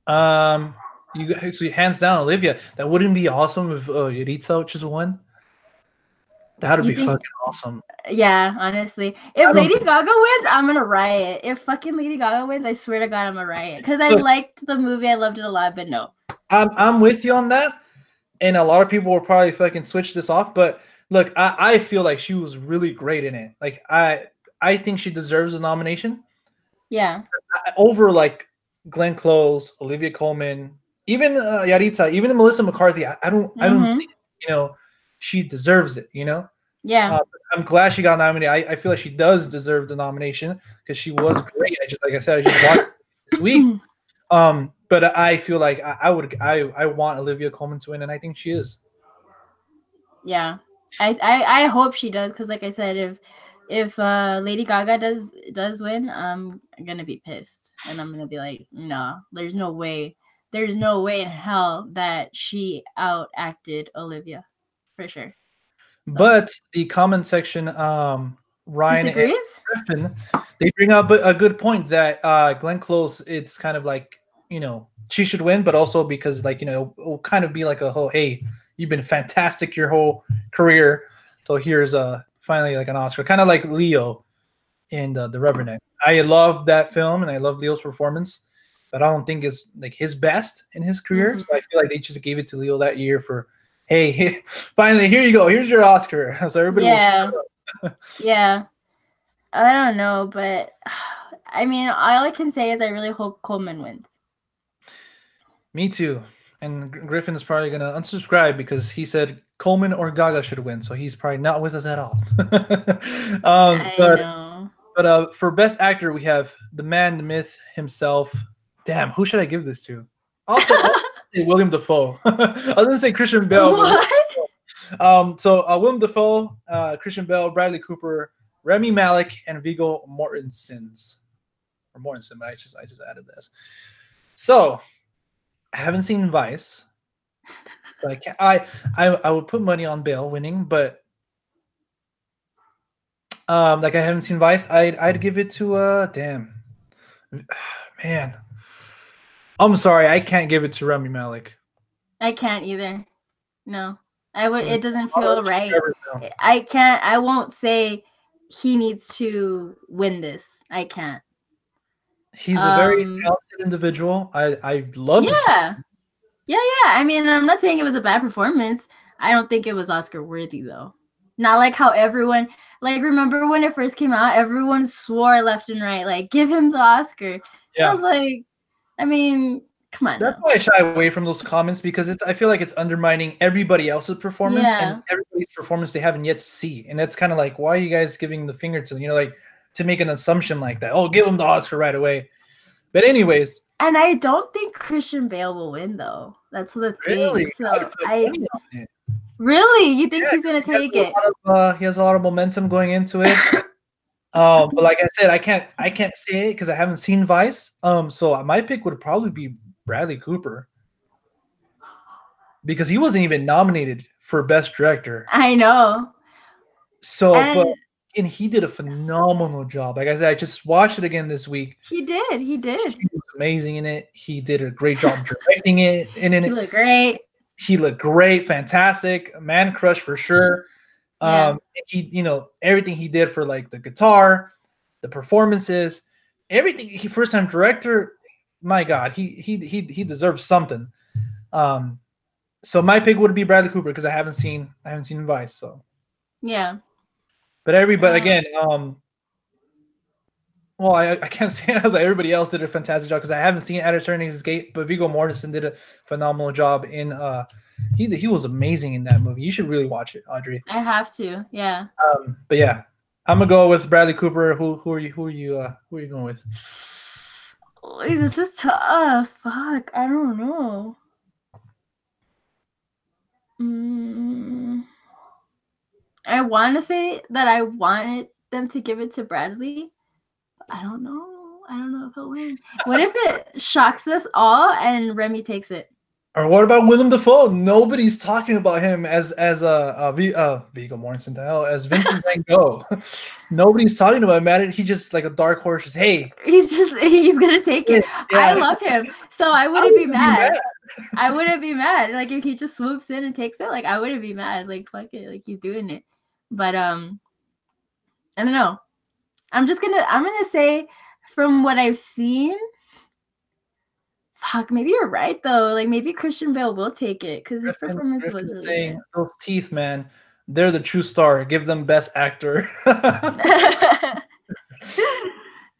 You actually hands down Olivia. That wouldn't be awesome if Yaritza just won. That would be fucking awesome. Yeah, honestly. If Lady Gaga wins, I'm gonna riot. If fucking Lady Gaga wins, I swear to God, I'm gonna riot. Because I liked the movie, I loved it a lot, but no. I'm with you on that. And a lot of people will probably fucking switch this off. But look, I feel like she was really great in it. Like I think she deserves a nomination. Yeah. Over like Glenn Close, Olivia Colman, even Yaritza, even Melissa McCarthy. I don't think, she deserves it, Yeah. I'm glad she got nominated. I feel like she does deserve the nomination because she was great. Like I said, I just watched this week. But I feel like I want Olivia Colman to win, and I think she is. Yeah. I hope she does, because like I said, if Lady Gaga does win, I'm gonna be pissed, and I'm gonna be like, no, there's no way in hell that she outacted Olivia, for sure. So. But the comment section, Ryan disagrees? and Griffin, they bring up a good point that Glenn Close, it's kind of like, she should win, but also because it'll kind of be like a whole, hey, you've been fantastic your whole career, so here's finally like an Oscar, kind of like Leo in the Revenant. I love that film and I love Leo's performance, but I don't think it's like his best in his career. So I feel like they just gave it to Leo that year for, hey, finally, here you go, here's your Oscar. So everybody yeah. I don't know, but I mean, all I can say is I really hope Colman wins. Me too. And Griffin is probably going to unsubscribe because he said Colman or Gaga should win. So he's probably not with us at all. I know. But for Best Actor, we have the man, the myth himself. Damn, who should I give this to? Also, William Dafoe. I was going to say Christian Bale. What? So William Dafoe, Christian Bale, Bradley Cooper, Rami Malek, and Viggo Mortensen. Or Mortensen, but I just added this. So I haven't seen Vice. Like I would put money on Bale winning, but like I haven't seen Vice. I'd give it to damn, man. I'm sorry, I can't give it to Rami Malek. I can't either. No, I would. It doesn't feel right. I can't. I won't say he needs to win this. I can't. He's a very talented individual. I love. Yeah. I mean, I'm not saying it was a bad performance. I don't think it was Oscar worthy though. Not like how everyone, like, remember when it first came out, everyone swore left and right, like, give him the Oscar. Yeah. I was like, I mean, come on. That's why I shy away from those comments, because I feel like it's undermining everybody else's performance and everybody's performance they haven't yet to see. And that's kind of like, why are you guys giving the finger to, like, to make an assumption like that? Oh, give him the Oscar right away. But anyways, And I don't think Christian Bale will win though. That's the thing. really, I would So put I money on it. really, you think Yeah, he's gonna 'cause take it? he has a lot of momentum going into it. But like I said, I can't say it because I haven't seen Vice. So my pick would probably be Bradley Cooper because he wasn't even nominated for Best Director. I know. So, but And and he did a phenomenal job. Like I said, I just watched it again this week. he did. He did. He was amazing in it. He did a great job directing it, and in He it, looked great. he looked great, fantastic, man crush for sure. Yeah. He, everything he did for like the guitar, the performances, everything. He first time director. My God, he deserves something. So my pick would be Bradley Cooper because I haven't seen Vice. So, Yeah. but again, well, I can't say as everybody else did a fantastic job because I haven't seen At Eternity's Gate, but Viggo Mortensen did a phenomenal job in he was amazing in that movie. You should really watch it, Audrey. I have to. Yeah. But yeah, I'm gonna go with Bradley Cooper. Who are you going with? Oh, this is tough. Fuck. I don't know. I want to say that I wanted them to give it to Bradley. But I don't know. I don't know if he'll win. What if it shocks us all and Remy takes it? Or what about Willem Dafoe? Nobody's talking about him as Viggo Mortensen to hell as Vincent Van Gogh. Nobody's talking about him. Man, he just like a dark horse. Just, hey, he's gonna take it. Yeah. I love him, so I wouldn't be mad. I wouldn't be mad. Like if he just swoops in and takes it, like I wouldn't be mad. Like fuck it, like he's doing it. But I don't know. I'm gonna say from what I've seen. Fuck, maybe you're right though. Like maybe Christian Bale will take it because his performance was really good. Those teeth, man, they're the true star. Give them Best Actor.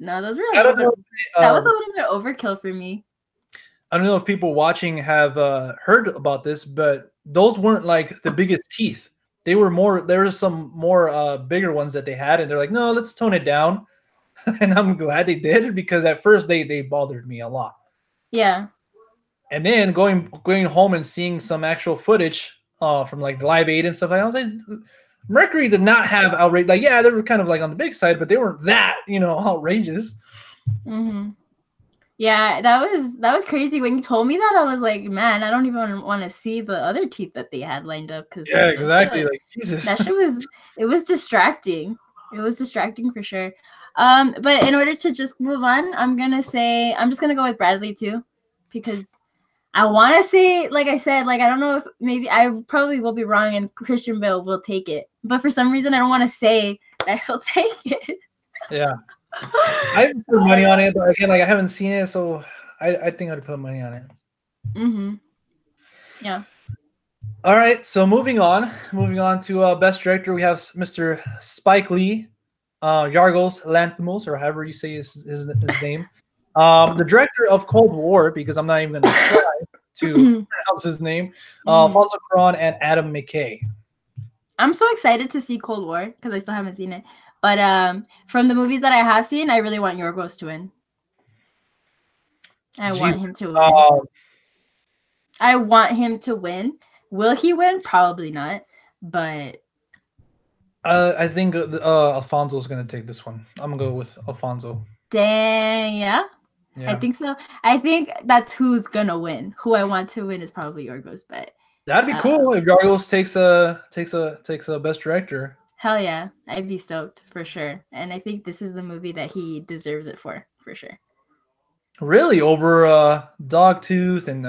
No, those were that was a little bit overkill for me. I don't know if people watching have heard about this, but those weren't like the biggest teeth. There were some more bigger ones that they had, and they're like, no, let's tone it down. And I'm glad they did because at first they bothered me a lot. Yeah. And then going home and seeing some actual footage from like Live Aid and stuff like that, I was like, Mercury did not have outrage. Like, yeah, they were kind of like on the big side, but they weren't that, outrageous. Mm-hmm. Yeah, that was crazy. When you told me that, I was like, man, I don't even want to see the other teeth that they had lined up. Yeah, exactly. Like, Jesus. That shit was distracting. It was distracting for sure. But in order to just move on, I'm just gonna go with Bradley too, because I want to say, like I said, like I don't know if maybe I probably will be wrong and Christian Bale will take it, but for some reason I don't want to say that he'll take it. Yeah, I would put money on it, but again, like I haven't seen it, so I think I'd put money on it. Mm-hmm. Yeah. All right, so moving on to Best Director, we have Mr. Spike Lee. Yorgos Lanthimos, or however you say his name, the director of Cold War, because I'm not even going to try to pronounce his name, Alfonso Cuarón and Adam McKay. I'm so excited to see Cold War because I still haven't seen it. But from the movies that I have seen, I really want Yorgos to win. I want him to win. I want him to win. Will he win? Probably not. But I think Alfonso's going to take this one. I'm going to go with Alfonso. Dang, yeah. I think so. I think that's who's going to win. Who I want to win is probably Yorgos, but that'd be cool if Yorgos takes a Best Director. Hell yeah. I'd be stoked for sure. And I think this is the movie that he deserves it for sure. Really? Over Dogtooth and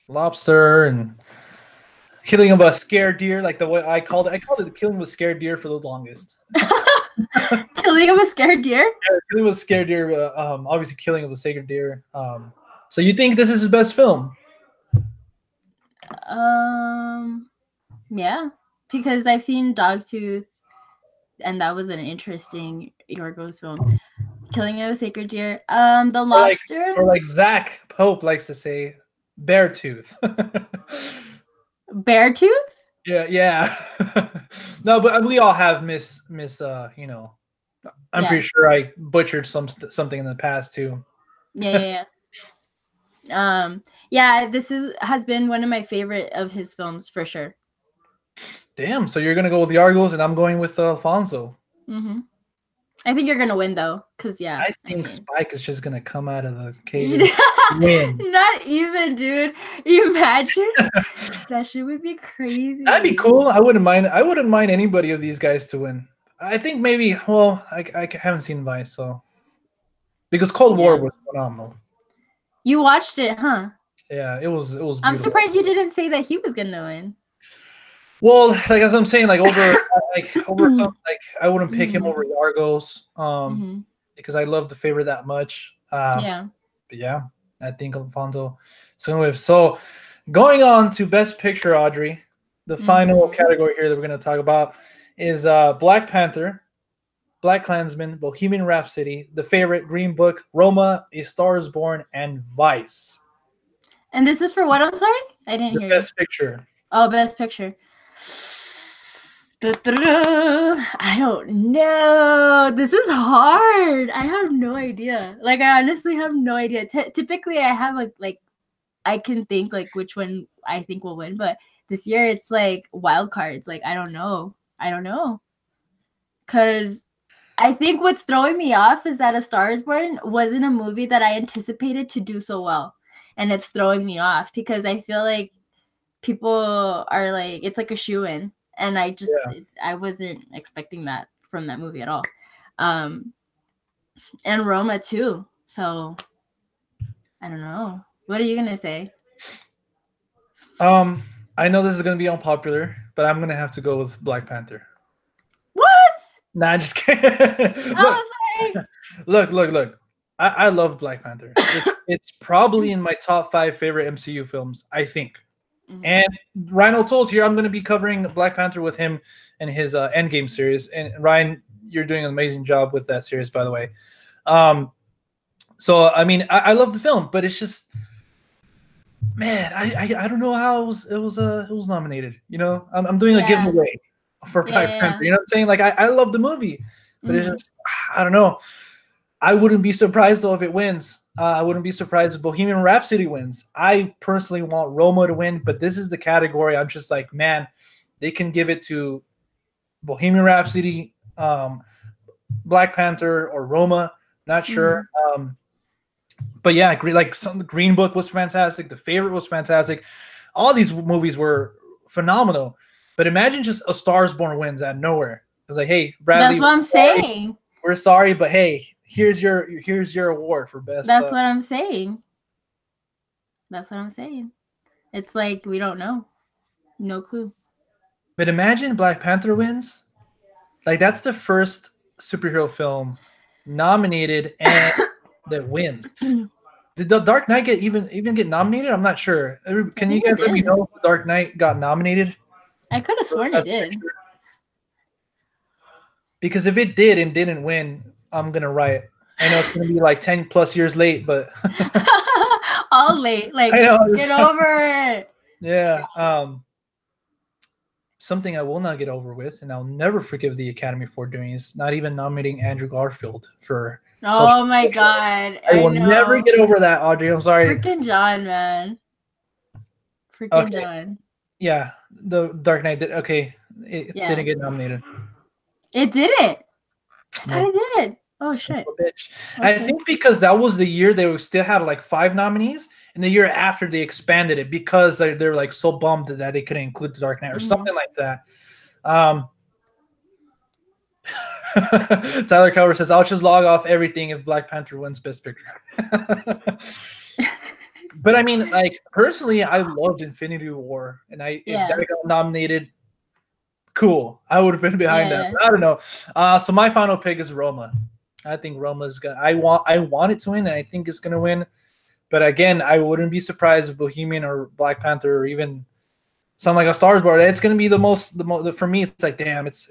Lobster and Killing of a Scared Deer, like the way I called it the Killing of a Scared Deer for the longest. Killing of a Scared Deer? Yeah, Killing of a Scared Deer, obviously Killing of a Sacred Deer. So you think this is his best film? Yeah, because I've seen Dogtooth, and that was an interesting Yorgos film. Killing of a Sacred Deer. The Lobster. Or like Zach Pope likes to say, Beartooth. Beartooth? Yeah. No, but we all have miss. I'm pretty sure I butchered something in the past too. Yeah, yeah, this has been one of my favorite of his films for sure. Damn. So you're gonna go with Yargos, and I'm going with Alfonso. Hmm. I think you're gonna win though, cause yeah, I I think mean, Spike is just gonna come out of the cage and win. not even, dude. Imagine that shit would be That'd be crazy. cool. I wouldn't mind. I wouldn't mind anybody of these guys to win. I think maybe. Well, I haven't seen Vice, so because Cold War Yeah, was phenomenal. you watched it, huh? Yeah, it was I'm beautiful. surprised you didn't say that he was gonna win. Well, like as I'm saying, like over some, like I wouldn't pick him Hmm. over Yargos, Hmm. because I love the favorite that much. Yeah. But yeah, I think Alfonso is gonna win. So going on to Best Picture, Audrey, the final Hmm. category here that we're gonna talk about is Black Panther, Black Klansman, Bohemian Rhapsody, The Favorite, Green Book, Roma, A Star Is Born, and Vice. And this is for what? I'm sorry, I didn't The hear you. Best Picture. Oh, best picture. I don't know. This is hard. I have no idea. Like, I honestly have no idea. Typically, I have like I can think like which one I think will win, but this year it's like wild cards. Like, I don't know. I don't know. Cause I think what's throwing me off is that A Star Is Born wasn't a movie that I anticipated to do so well, and it's throwing me off because I feel like people are like it's like a shoe in, and Yeah. I wasn't expecting that from that movie at all. um and Roma too, so I don't know, what are you gonna say? Um, I know this is gonna be unpopular, but I'm gonna have to go with Black Panther. What? Nah, just kidding. I look, was like, look. I love Black Panther. It's probably in my top 5 favorite MCU films, I think. mm-hmm. And Ryan O'Toole's here. I'm going to be covering Black Panther with him and his Endgame series. And Ryan, you're doing an amazing job with that series, by the way. So I mean, I love the film, but it's just, man, I don't know how it was nominated. You know, I'm doing a Yeah, giveaway for Black Panther. yeah. You know what I'm saying? Like I love the movie, but it's Mm-hmm. just, I don't know. I wouldn't be surprised though if it wins. I wouldn't be surprised if Bohemian Rhapsody wins. I personally want Roma to win, but this is the category I'm just like, man, they can give it to Bohemian Rhapsody, Black Panther, or Roma. Not Mm-hmm. sure. But yeah, like the Green Book was fantastic. The Favorite was fantastic. All these movies were phenomenal. But imagine just A Star Is Born wins out of nowhere. It's like, hey, That's Bradley, what I'm saying. we're sorry, but hey, here's your award for best. That's what I'm saying. That's what I'm saying. It's like we don't know. No clue. But imagine Black Panther wins. Like that's the first superhero film nominated and that wins. Did the Dark Knight even get nominated? I'm not sure. I Can you think it guys let me did. know if the Dark Knight got nominated I could have for sworn it Best did. Picture? Because if it did and didn't win, I'm gonna riot. I know it's gonna be like 10+ years late, but All late. I Like, know. get over it. Yeah. Something I will not get over with, and I'll never forgive the Academy for doing is not even nominating Andrew Garfield for such. Oh my god. I I will never know. get over that, Audrey. I'm sorry. Freaking John, man. Freaking Okay, John. yeah, the Dark Knight did okay. It Yeah. didn't get nominated. It didn't. I thought No, it did. Oh son shit. of a bitch. I Okay. think because that was the year they still had like 5 nominees, and the year after they expanded it because they're like so bummed that they couldn't include the Dark Knight or Mm-hmm. something like that. Um, Tyler Cower says, "I'll just log off everything if Black Panther wins Best Picture." But I mean, like personally, I loved Infinity War, and if that Yeah. got nominated, cool. I would have been behind that. Yeah. But I don't know. So my final pick is Roma. I think Roma's gonna. I want it to win, and I think it's gonna win. But again, I wouldn't be surprised if Bohemian or Black Panther or even something like A Star Is Born. It's gonna be the most for me. It's like damn. It's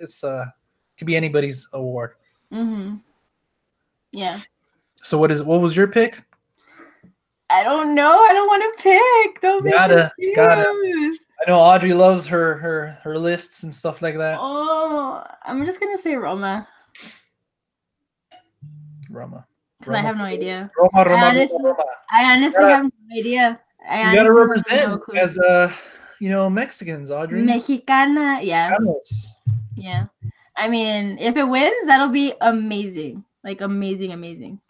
could be anybody's award. Mm-hmm. Yeah. So what was your pick? I don't know. I don't want to pick. Don't make me Gotta. choose. I know Audrey loves her lists and stuff like that. Oh, I'm just gonna say Roma. Roma. because I have no idea. Roma, I Roma, Roma, honestly, Roma. I honestly have no idea. I You gotta honestly have no represent clue. as Mexicans, Audrey. Mexicana, yeah, Vamos. yeah. I mean, if it wins, that'll be amazing. Like amazing, amazing.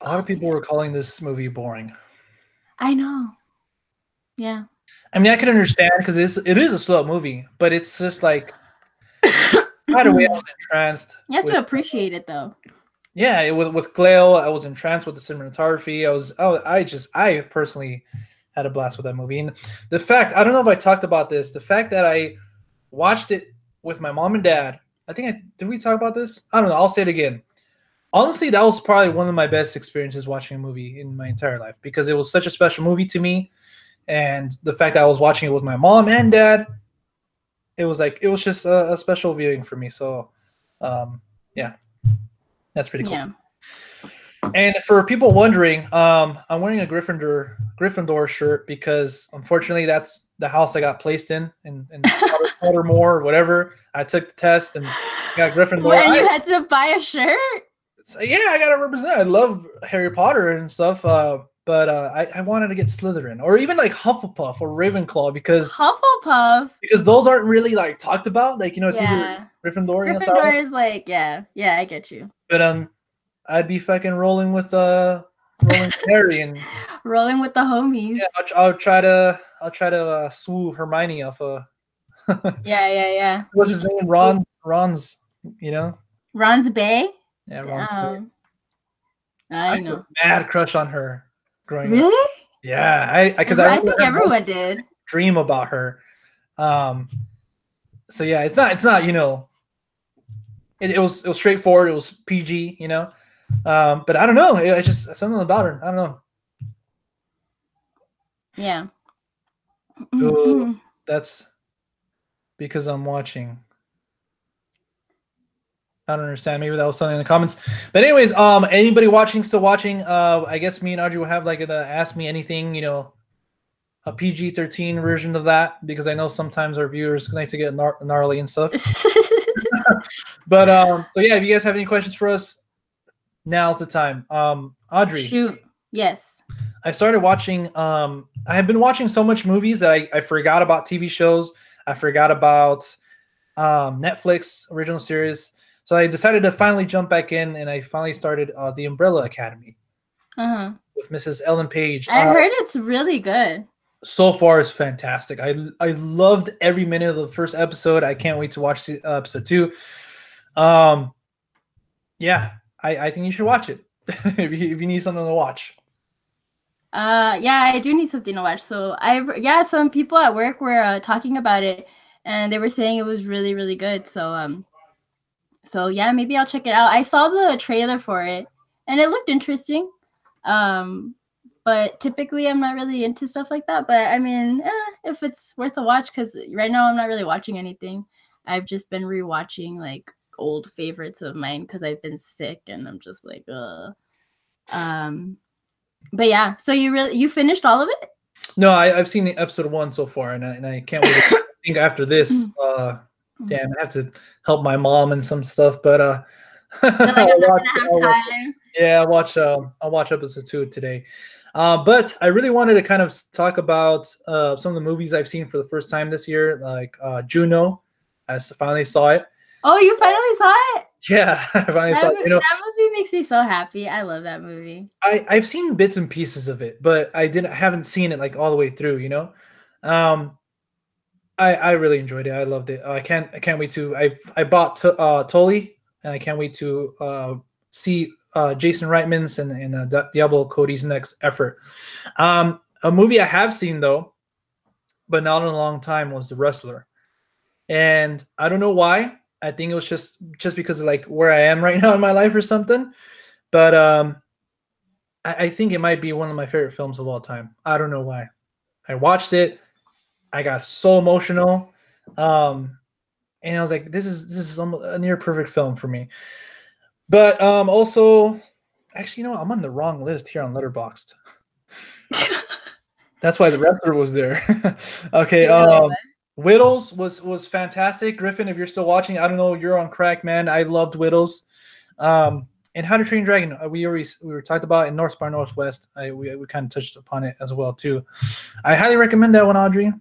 A lot of people were calling this movie boring. I know. Yeah. I mean, I can understand because it is a slow movie, but it's just like right away I was entranced. You have to appreciate it though. Yeah, with Cleo, I was entranced with the cinematography. I personally had a blast with that movie. And the fact, I don't know if I talked about this, the fact that I watched it with my mom and dad. Did we talk about this? I don't know. I'll say it again. Honestly, that was probably one of my best experiences watching a movie in my entire life because it was such a special movie to me. And the fact that I was watching it with my mom and dad, it was just a special viewing for me. So, yeah, that's pretty cool. Yeah. And for people wondering, I'm wearing a Gryffindor shirt because unfortunately that's the house I got placed in Pottermore or whatever. I took the test and got Gryffindor. And you had to buy a shirt? So, yeah, I gotta represent. I love Harry Potter and stuff. But I wanted to get Slytherin or even like Hufflepuff or Ravenclaw because those aren't really like talked about. Like it's either Gryffindor. Gryffindor is like yeah, I get you. But I'd be fucking rolling with Harry and rolling with the homies. Yeah, I'll try to swoo Hermione off a. yeah. What's his name? Ron's. Ron's Bay. Yeah, Ron's Bay. I know. Mad crush on her growing up. Really? Yeah, I think everyone did. Dream about her. So yeah, it's not it was straightforward. It was PG, but I don't know. It's just something about her. I don't know. Yeah. So that's because I'm watching. I don't understand. Maybe that was something in the comments. But anyways, anybody still watching? I guess me and Audrey will have like an Ask Me Anything, a PG-13 version of that because I know sometimes our viewers like to get gnarly and stuff. But so yeah, if you guys have any questions for us, now's the time. Audrey. Shoot. Yes. I started watching. I have been watching so much movies that I forgot about TV shows. I forgot about Netflix original series. So I decided to finally jump back in, and I finally started The Umbrella Academy with Mrs. Ellen Page. I heard it's really good. So far, it's fantastic. I loved every minute of the first episode. I can't wait to watch episode 2. Yeah, I think you should watch it if you need something to watch. Yeah, I do need something to watch. So some people at work were talking about it, and they were saying it was really, really good. So yeah, maybe I'll check it out. I saw the trailer for it, and it looked interesting. But typically I'm not really into stuff like that. But I mean, if it's worth a watch, because right now I'm not really watching anything. I've just been rewatching like old favorites of mine because I've been sick, and I'm just like, But yeah, so you finished all of it? No, I've seen the episode 1 so far, and I can't wait to think after this. Damn, I have to help my mom and some stuff, but I'll watch episode 2 today. But I really wanted to kind of talk about some of the movies I've seen for the first time this year, like Juno. I finally saw it. Oh, you finally saw it? Yeah, I finally saw it. That movie makes me so happy. I love that movie. I've seen bits and pieces of it, but I haven't seen it like all the way through. I really enjoyed it. I loved it. I can't wait to. I bought Tully, and I can't wait to see Jason Reitman's and Diablo Cody's next effort. A movie I have seen though, but not in a long time, was The Wrestler, and I don't know why. I think it was just because of like where I am right now in my life or something, but I think it might be one of my favorite films of all time. I don't know why. I watched it. I got so emotional, and I was like, "This is a near perfect film for me." But also, actually, I'm on the wrong list here on Letterboxd. That's why The Wrestler was there. Okay, Whittles was fantastic. Griffin, if you're still watching, I don't know, you're on crack, man. I loved Whittles. And How to Train Your Dragon, we were talked about in North by Northwest. We kind of touched upon it as well too. I highly recommend that one, Audrey.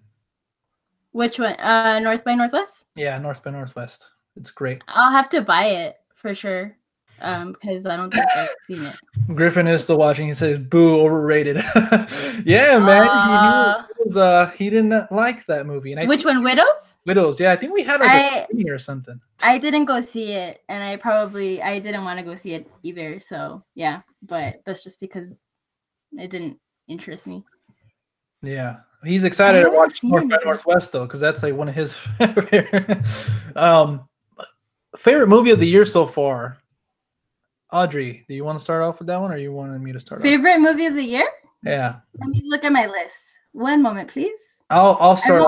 Which one? North by Northwest? Yeah, North by Northwest. It's great. I'll have to buy it for sure. Because I don't think I've seen it. Griffin is still watching. He says, "Boo, overrated." Yeah, man. He didn't like that movie. And which one, Widows? Widows. Yeah, I think we had like a screening or something. I didn't go see it, and I didn't want to go see it either. So yeah, but that's just because it didn't interest me. Yeah, he's excited to watch North by Northwest though, because that's like one of his favorite movie of the year so far. Audrey, do you want to start off with that one, or you wanted me to start? Favorite movie of the year? Yeah. Let me look at my list. One moment, please. I'll start.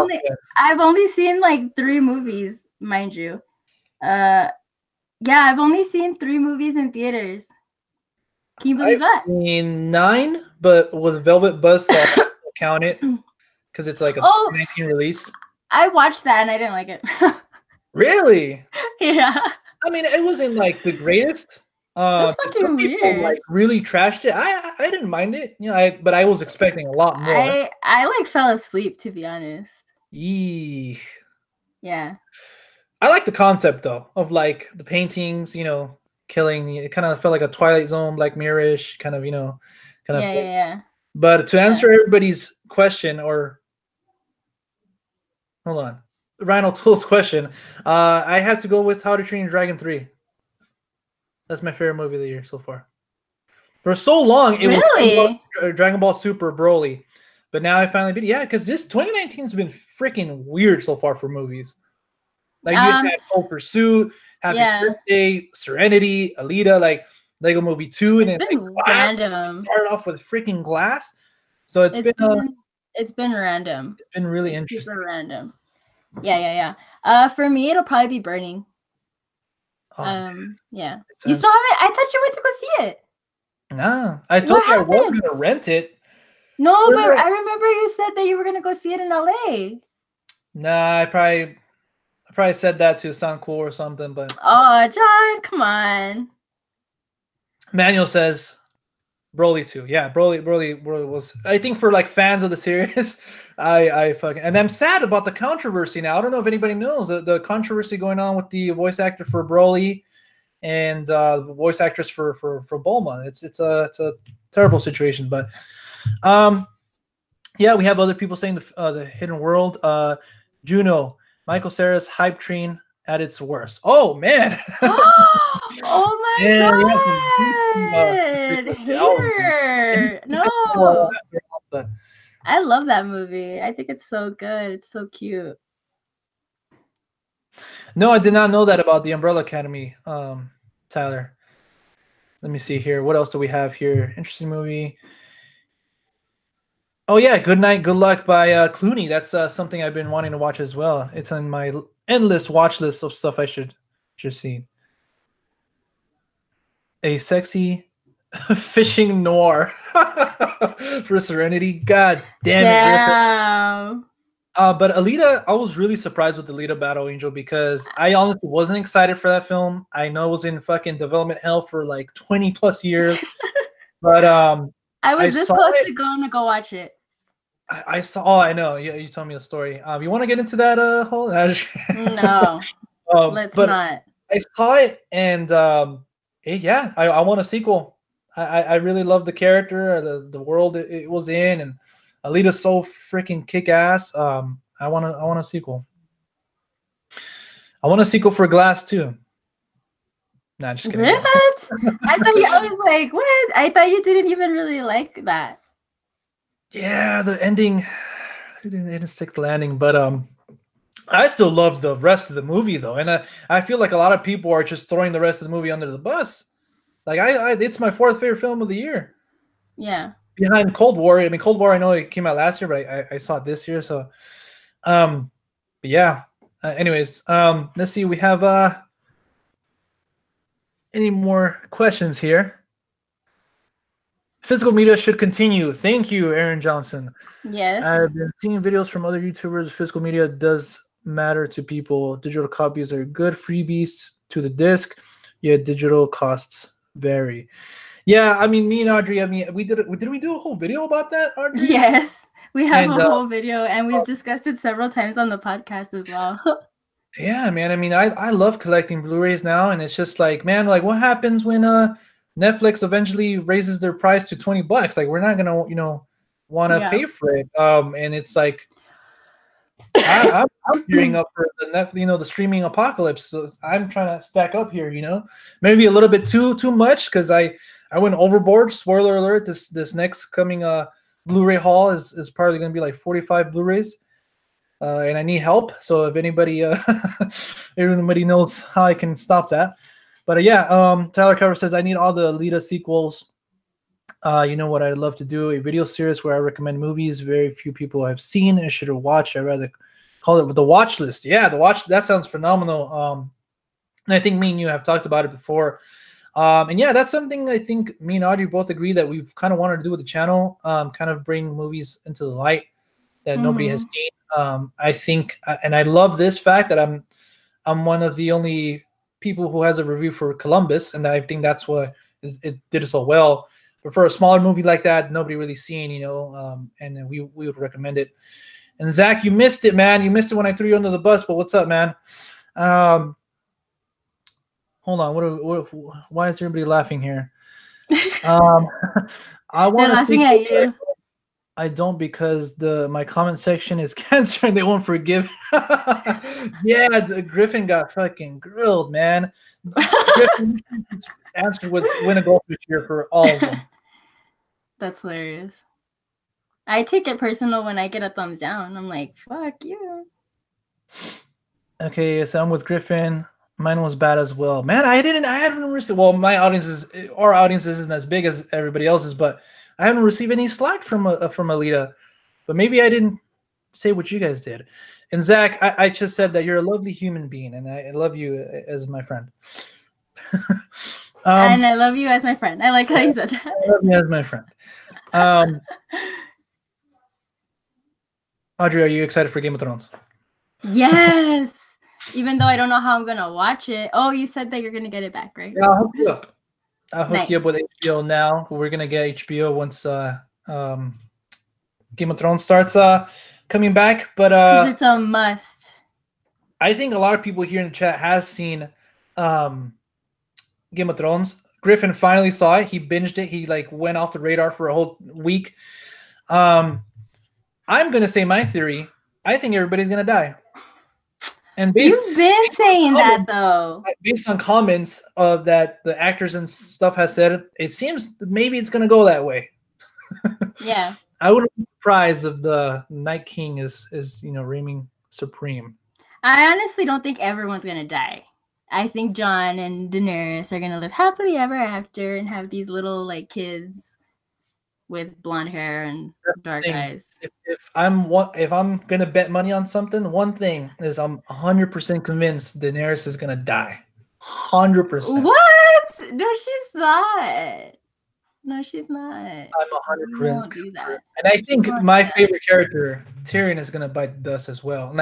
I've only seen like 3 movies, mind you. Yeah, I've only seen 3 movies in theaters. Can you believe that? I've seen 9, but was Velvet Buzzsaw count it because it's like a 2019 release. I watched that and I didn't like it. Really? Yeah. I mean, it wasn't like the greatest. That's fucking weird. Like really trashed it. I didn't mind it, you know. But I was expecting a lot more. I like fell asleep, to be honest. Eee. Yeah. I like the concept though of like the paintings, you know, killing. It kind of felt like a Twilight Zone, Black Mirror-ish kind of, you know, kind of. Yeah. But to answer everybody's question, or hold on, Ryan O'Toole's question, I have to go with How to Train Your Dragon 3. That's my favorite movie of the year so far. For so long, it was Dragon Ball Super Broly, but now I finally beat it. Yeah, because this 2019 has been freaking weird so far for movies. Like you had Cold Pursuit, Happy Birthday, Serenity, Alita, like Lego Movie 2, and it's been like, random. Started off with freaking Glass, so it's been random. It's been really interesting. Super random. Yeah. For me, it'll probably be Burning. Yeah. You still haven't? I thought you went to go see it. Nah, I told you I was gonna rent it. No, but I remember you said that you were gonna go see it in LA. Nah, I probably said that to sound cool or something, but oh, John, come on. Manuel says Broly 2. Yeah, Broly was, I think, for like fans of the series. I fucking, and I'm sad about the controversy now. I don't know if anybody knows the controversy going on with the voice actor for Broly and the voice actress for Bulma. It's a terrible situation, but yeah, we have other people saying the Hidden World. Juno, Michael Cera's hype train at its worst. Oh man. Oh my god. Hater. No. I love that movie. I think it's so good. It's so cute. No, I did not know that about the Umbrella Academy, Tyler. Let me see here. What else do we have here? Interesting movie. Oh yeah, Good Night, Good Luck by Clooney. That's something I've been wanting to watch as well. It's on my endless watch list of stuff I should see. A sexy fishing noir for Serenity. God damn it. But Alita, I was really surprised with Alita Battle Angel because I honestly wasn't excited for that film. I know it was in fucking development hell for like 20 plus years. But I was this close to going to go watch it. I saw. Oh, I know. Yeah, you told me a story. You want to get into that whole? No, let's not. I saw it, and yeah, I want a sequel. I really love the character, the world it was in, and Alita's so freaking kick ass. I want a sequel. I want a sequel for Glass too. Nah, just kidding. What? I was like, what? I thought you didn't even really like that. Yeah, the ending it didn't stick the landing, but I still love the rest of the movie though, and I feel like a lot of people are just throwing the rest of the movie under the bus. Like it's my 4th favorite film of the year. Yeah. Behind Cold War. I mean, Cold War, I know it came out last year, but I saw it this year. So, but yeah. Anyways, let's see. We have any more questions here? Physical media should continue. Thank you, Aaron Johnson. Yes. I've been seeing videos from other YouTubers. Physical media does matter to people. Digital copies are good freebies to the disc, yet digital costs Very. Yeah, I mean, me and Audrey, I mean, did we do a whole video about that, Audrey? Yes, we have And a whole video, and we've discussed it several times on the podcast as well. yeah, man, I mean, I love collecting Blu-rays now, and it's just like, man, like what happens when Netflix eventually raises their price to $20? Like we're not gonna, want to Yeah. pay for it. And it's like I'm gearing up for the the streaming apocalypse. So I'm trying to stack up here, maybe a little bit too much because I went overboard. Spoiler alert: this next coming Blu-ray haul is probably going to be like 45 Blu-rays, and I need help. So if anybody everybody knows how I can stop that. But yeah, Tyler Cover says I need all the Alita sequels. You know what I'd love to do? A video series where I recommend movies very few people have seen and should have watched. I'd rather call it the watch list. Yeah, the watch, that sounds phenomenal. And I think me and you have talked about it before. And yeah, that's something I think me and Audrey both agree that we've kind of wanted to do with the channel, kind of bring movies into the light that nobody has seen. I think, and I love this fact that I'm one of the only people who has a review for Columbus, and I think that's why it did so well. But for a smaller movie like that, nobody really seen, and then we would recommend it. And Zach, you missed it, man. You missed it when I threw you under the bus. But what's up, man? Hold on. Why is everybody laughing here? I want to laughing at you. I don't because my comment section is cancer and they won't forgive. Yeah, Griffin got fucking grilled, man. Griffin answered win a gold this year for all of them. That's hilarious. I take it personal when I get a thumbs down. I'm like, fuck you. Okay, so I'm with Griffin. Mine was bad as well. Man, I haven't received, well, our audience isn't as big as everybody else's, but I haven't received any slack from Alita. But maybe I didn't say what you guys did. And Zach, I just said that you're a lovely human being, and I love you as my friend. And I love you as my friend. I like how you said that. I love you as my friend. Audrey, are you excited for Game of Thrones? Yes. Even though I don't know how I'm gonna watch it. Oh, you said that you're gonna get it back, right? Yeah, I'll hook you up. I'll hook you up with HBO now. We're gonna get HBO once Game of Thrones starts coming back. But it's a must. I think a lot of people here in the chat has seen Game of Thrones. Griffin finally saw it. He binged it. He went off the radar for a whole week. I'm gonna say my theory. I think everybody's gonna die. And you've been saying that though. Based on comments that the actors and stuff has said, it seems maybe it's gonna go that way. Yeah. I wouldn't be surprised if the Night King is reigning supreme. I honestly don't think everyone's gonna die. I think John and Daenerys are gonna live happily ever after and have these little kids with blonde hair and dark eyes. If I'm gonna bet money on something, one thing is I'm 100% convinced Daenerys is gonna die. 100%. What? No, she's not. No, she's not. I'm 100% do that. And I think my favorite character, Tyrion, is gonna bite the dust as well.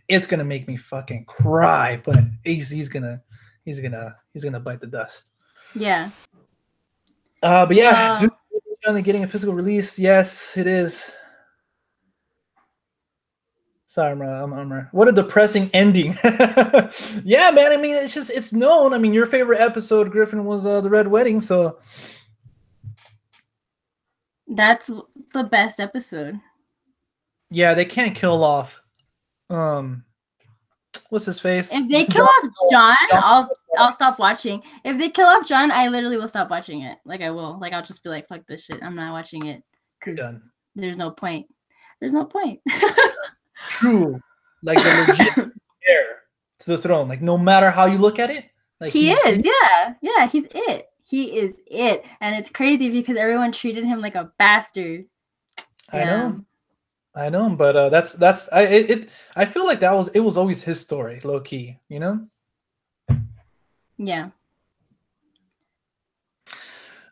It's gonna make me fucking cry, but he's gonna bite the dust. Yeah. But yeah, dude, finally getting a physical release. Yes, it is. Sorry, I'm what a depressing ending. Yeah, man. I mean, it's known. I mean, your favorite episode, Griffin, was the Red Wedding. So that's the best episode. Yeah, they can't kill off. What's his face? If they kill off John, I'll stop watching. If they kill off John, I literally will stop watching it. I will. I'll just be like, fuck this shit. I'm not watching it because there's no point. There's no point. True, the legit heir to the throne. No matter how you look at it, he is. Yeah, he's it. He is it, and it's crazy because everyone treated him like a bastard. Yeah. I know, but I feel like it was always his story, low key, Yeah.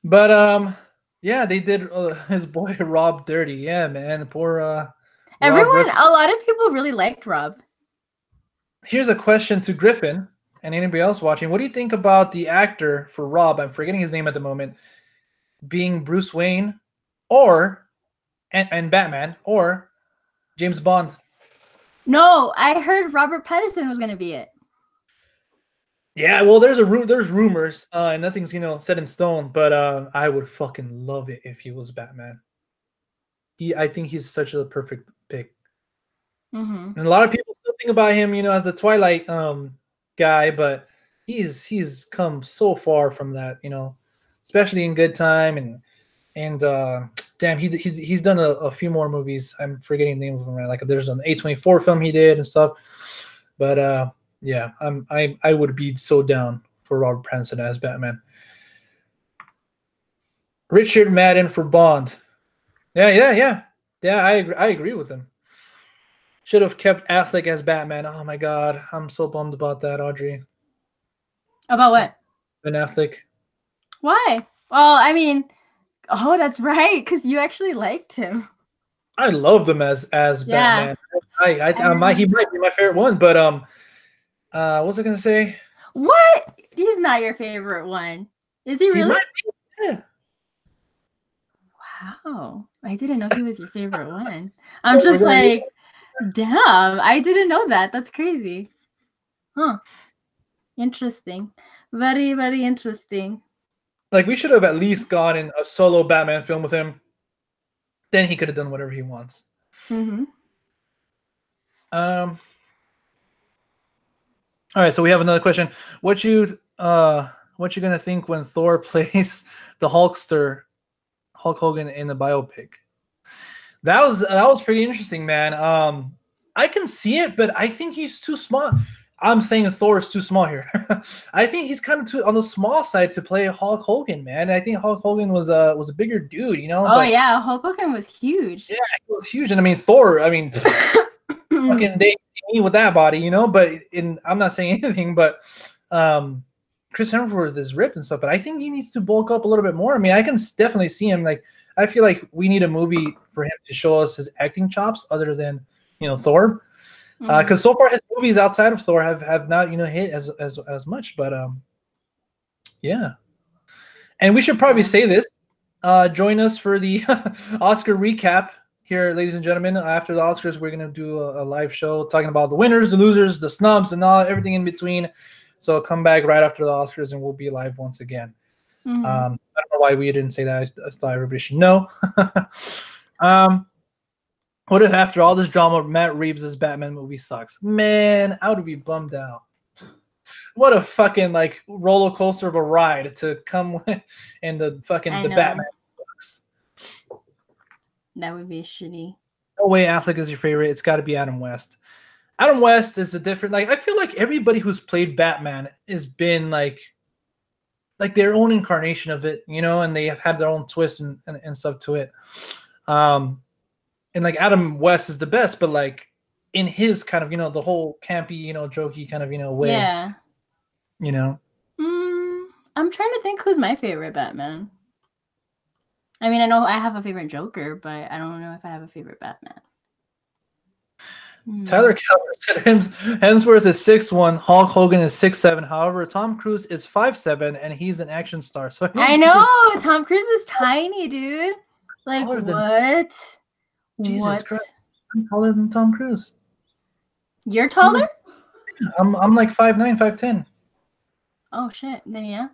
But yeah, they did his boy Rob dirty. Yeah, man, poor everyone. A lot of people really liked Rob. Here's a question to Griffin, and anybody else watching, what do you think about the actor for Rob? I'm forgetting his name at the moment, being Bruce Wayne, or and Batman, or James Bond. No, I heard Robert Pattinson was gonna be it. Yeah, well, there's rumors, and nothing's set in stone. But I would fucking love it if he was Batman. I think he's such a perfect pick. Mm-hmm. And a lot of people still think about him, as the Twilight guy, but he's come so far from that, especially in Good Time and damn, he's done a few more movies. I'm forgetting the names of them, right? Like there's an A24 film he did and stuff. But yeah, I would be so down for Robert Pattinson as Batman. Richard Madden for Bond. Yeah. I agree with him. Should have kept Affleck as Batman. Oh my god, I'm so bummed about that, Audrey. About what? Ben Affleck. Why? Well, I mean, oh, that's right, because you actually liked him. I loved him as Batman. He might be my favorite one, but what was I gonna say? What? He's not your favorite one. Is he really? He might be, yeah. Wow, I didn't know he was your favorite one. I'm just like, damn, I didn't know that. That's crazy. Huh. Interesting. Very, very interesting. Like, we should have at least gone in a solo Batman film with him. Then he could have done whatever he wants. Mm-hmm. All right, so we have another question. What you gonna think when Thor plays the Hulkster, Hulk Hogan, in the biopic? That was pretty interesting, man. I can see it, but I think he's too small. I'm saying Thor is too small here. I think he's kind of too on the small side to play Hulk Hogan, man. I think Hulk Hogan was a bigger dude, Oh, but, yeah, Hulk Hogan was huge. Yeah, he was huge, and I mean Thor. I mean, fucking they me with that body, But I'm not saying anything, but Chris Hemsworth is ripped and stuff. But I think he needs to bulk up a little bit more. I mean, I can definitely see him. Like, I feel like we need a movie for him to show us his acting chops, other than Thor. Because so far his movies outside of Thor have not hit as much, but yeah. And we should probably say this. Join us for the Oscar recap here, ladies and gentlemen. After the Oscars, we're gonna do a live show talking about the winners, the losers, the snubs, and everything in between. So come back right after the Oscars, and we'll be live once again. I don't know why we didn't say that. I thought everybody should know. What if after all this drama, Matt Reeves' Batman movie sucks? Man, I would be bummed out. What a fucking roller coaster of a ride to come in the Batman books. That would be shitty. No way Affleck is your favorite. It's got to be Adam West. Adam West is a different. I feel like everybody who's played Batman has been like their own incarnation of it, and they have had their own twists and stuff to it. And Adam West is the best, but in his kind of the whole campy jokey kind of way. Yeah. I'm trying to think who's my favorite Batman. I mean, I know I have a favorite Joker, but I don't know if I have a favorite Batman. Tyler Keller said Hemsworth is 6'1", Hulk Hogan is 6'7". However, Tom Cruise is 5'7", and he's an action star. So I know Tom Cruise is tiny, dude. Like what? Jesus Christ! I'm taller than Tom Cruise. You're taller? I'm like 5'9", 5'10". Oh shit! Then yeah.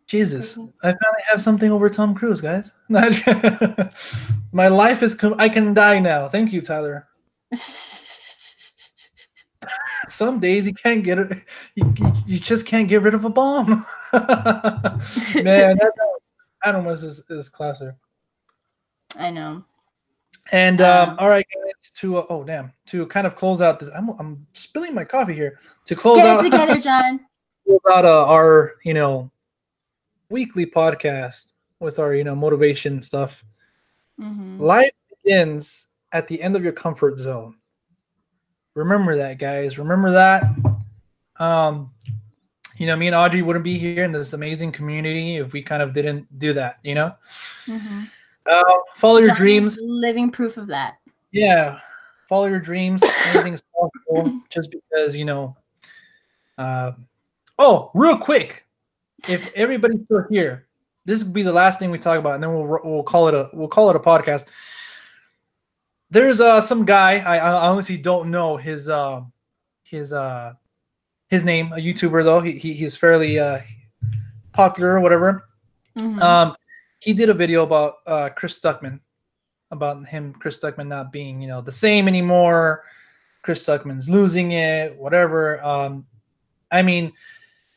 Jesus, I finally have something over Tom Cruise, guys. My life is I can die now. Thank you, Tyler. Some days you can't get it. You just can't get rid of a bomb. Man, Adam West is classic. I know. And all right, guys. To kind of close out this, I'm spilling my coffee here. To close out, get it together, John. Close out our weekly podcast with our motivation stuff. Life begins at the end of your comfort zone. Remember that, guys. Remember that. Me and Audrey wouldn't be here in this amazing community if we kind of didn't do that. Follow your dreams. Living proof of that. Yeah, follow your dreams. Anything is possible. Just because Uh, oh, real quick, if everybody's still here, this will be the last thing we talk about, and then we'll call it a podcast. There's some guy I honestly don't know his his name, a YouTuber though. He's fairly popular or whatever. Mm-hmm. Um, he did a video about Chris Stuckman, about Chris Stuckman not being the same anymore. Chris Stuckman's losing it, whatever. I mean,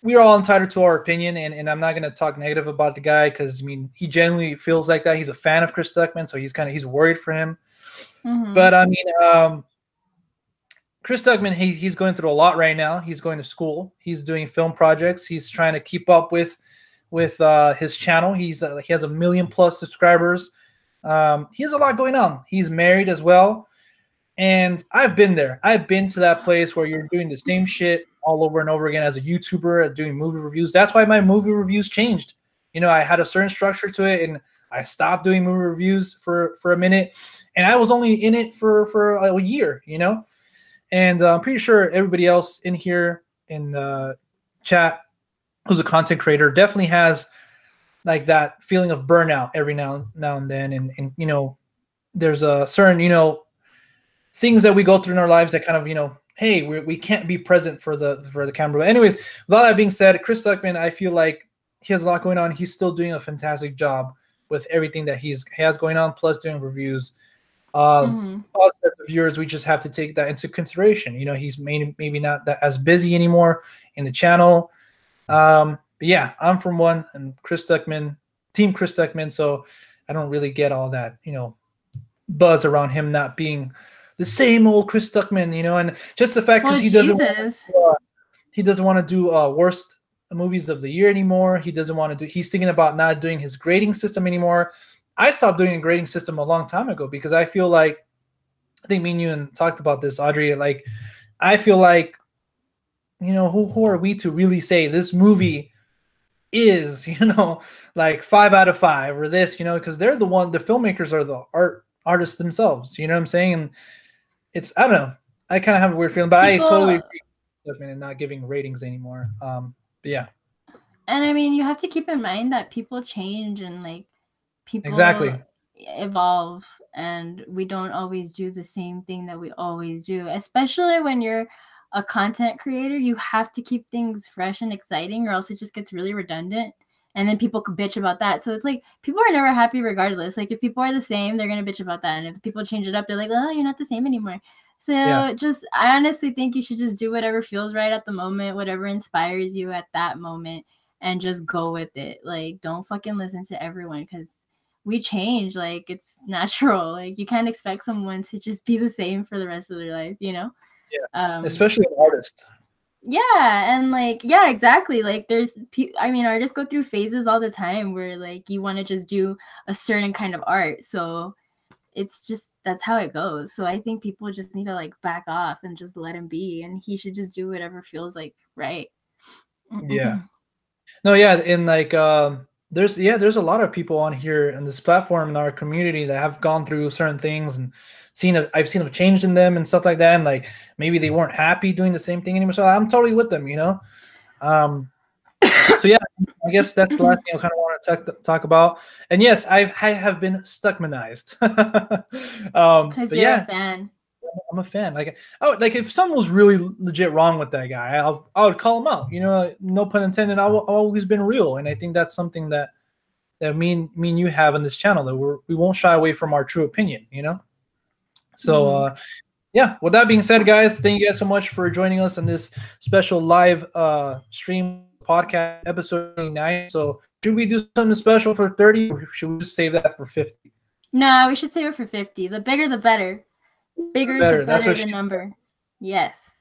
we're all entitled to our opinion, and I'm not going to talk negative about the guy because I mean he genuinely feels like that. He's a fan of Chris Stuckman, so he's worried for him. Mm-hmm. But I mean, Chris Stuckman, he's going through a lot right now. He's going to school. He's doing film projects. He's trying to keep up with his channel. He has 1,000,000+ subscribers. He has a lot going on. He's married as well. And I've been there. I've been to that place where you're doing the same shit all over and over again as a YouTuber, doing movie reviews. That's why my movie reviews changed. I had a certain structure to it, and I stopped doing movie reviews for a minute. And I was only in it for a year, And I'm pretty sure everybody else in here in the chat who's a content creator definitely has like that feeling of burnout every now and then. And there's a certain, things that we go through in our lives that kind of, hey, we can't be present for the camera. But anyways, with all that being said, Chris Stuckman, I feel like he has a lot going on. He's still doing a fantastic job with everything that he has going on, plus doing reviews. Mm-hmm. Us as the viewers, we just have to take that into consideration. He's maybe not that as busy anymore in the channel. But yeah, I'm from one, and Team Chris Stuckman, so I don't really get all that, buzz around him not being the same old Chris Stuckman, and just the fact because he doesn't want to do worst movies of the year anymore. He doesn't want to do. He's thinking about not doing his grading system anymore. I stopped doing a grading system a long time ago because I feel like, I think me and you talked about this, Audrey. Like, I feel like, who are we to really say this movie is, like 5 out of 5 or this, because they're the filmmakers are the artists themselves. You know what I'm saying? And I don't know. I kind of have a weird feeling, but I totally agree with and not giving ratings anymore. But yeah. And I mean, you have to keep in mind that people change and like people exactly evolve, and we don't always do the same thing that we always do, especially when you're a content creator. You have to keep things fresh and exciting, or else it just gets really redundant, and then people could bitch about that. So it's like people are never happy regardless. Like if people are the same, they're gonna bitch about that, and if people change it up, they're like, oh, you're not the same anymore. So I honestly think you should just do whatever feels right at the moment, whatever inspires you at that moment, and just go with it. Like don't fucking listen to everyone, because we change. Like it's natural. Like you can't expect someone to just be the same for the rest of their life, Yeah. Especially an artist. Yeah, and like exactly. Like artists go through phases all the time where like you want to just do a certain kind of art. So it's just that's how it goes. So I think people just need to like back off and just let him be, and he should just do whatever feels like right. Yeah. No, yeah, and like there's a lot of people on here in this platform in our community that have gone through certain things and I've seen a change in them and stuff like that, and like maybe they weren't happy doing the same thing anymore. So I'm totally with them, So yeah, I guess that's the last thing I kind of want to talk about. And yes, I have been Stuckmanized. Because you're a fan. I'm a fan. Like if someone was really legit wrong with that guy, I would call him out. No pun intended. I've always been real, and I think that's something that me and you have on this channel, that we won't shy away from our true opinion. So yeah. With that being said, guys, thank you guys so much for joining us on this special live stream podcast episode 29. So should we do something special for 30, or should we just save that for 50? No, we should save it for 50. The bigger, the better. Bigger the better the number. Yes.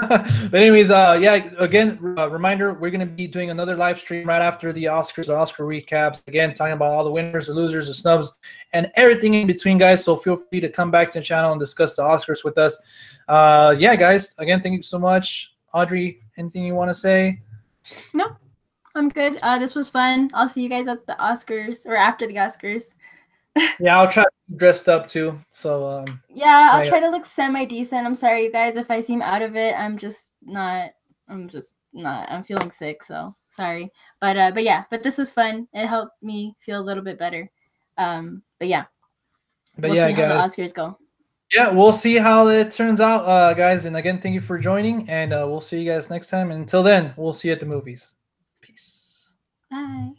But anyways, again, reminder, we're going to be doing another live stream right after the Oscars, the Oscar recaps, again talking about all the winners, the losers, the snubs, and everything in between, guys. So feel free to come back to the channel and discuss the Oscars with us. Guys, again, thank you so much. Audrey, anything you want to say? No, I'm good. This was fun. I'll see you guys at the Oscars, or after the Oscars. Yeah, I'll try to be dressed up too. So yeah, I'll try to look semi-decent. I'm sorry, you guys, if I seem out of it. I'm just not I'm just not. I'm feeling sick, so sorry. But yeah, but this was fun. It helped me feel a little bit better. But yeah, But we'll yeah, see how the guys. Oscars go. Yeah, we'll see how it turns out, guys. And again, thank you for joining, and we'll see you guys next time. And until then, we'll see you at the movies. Peace. Bye.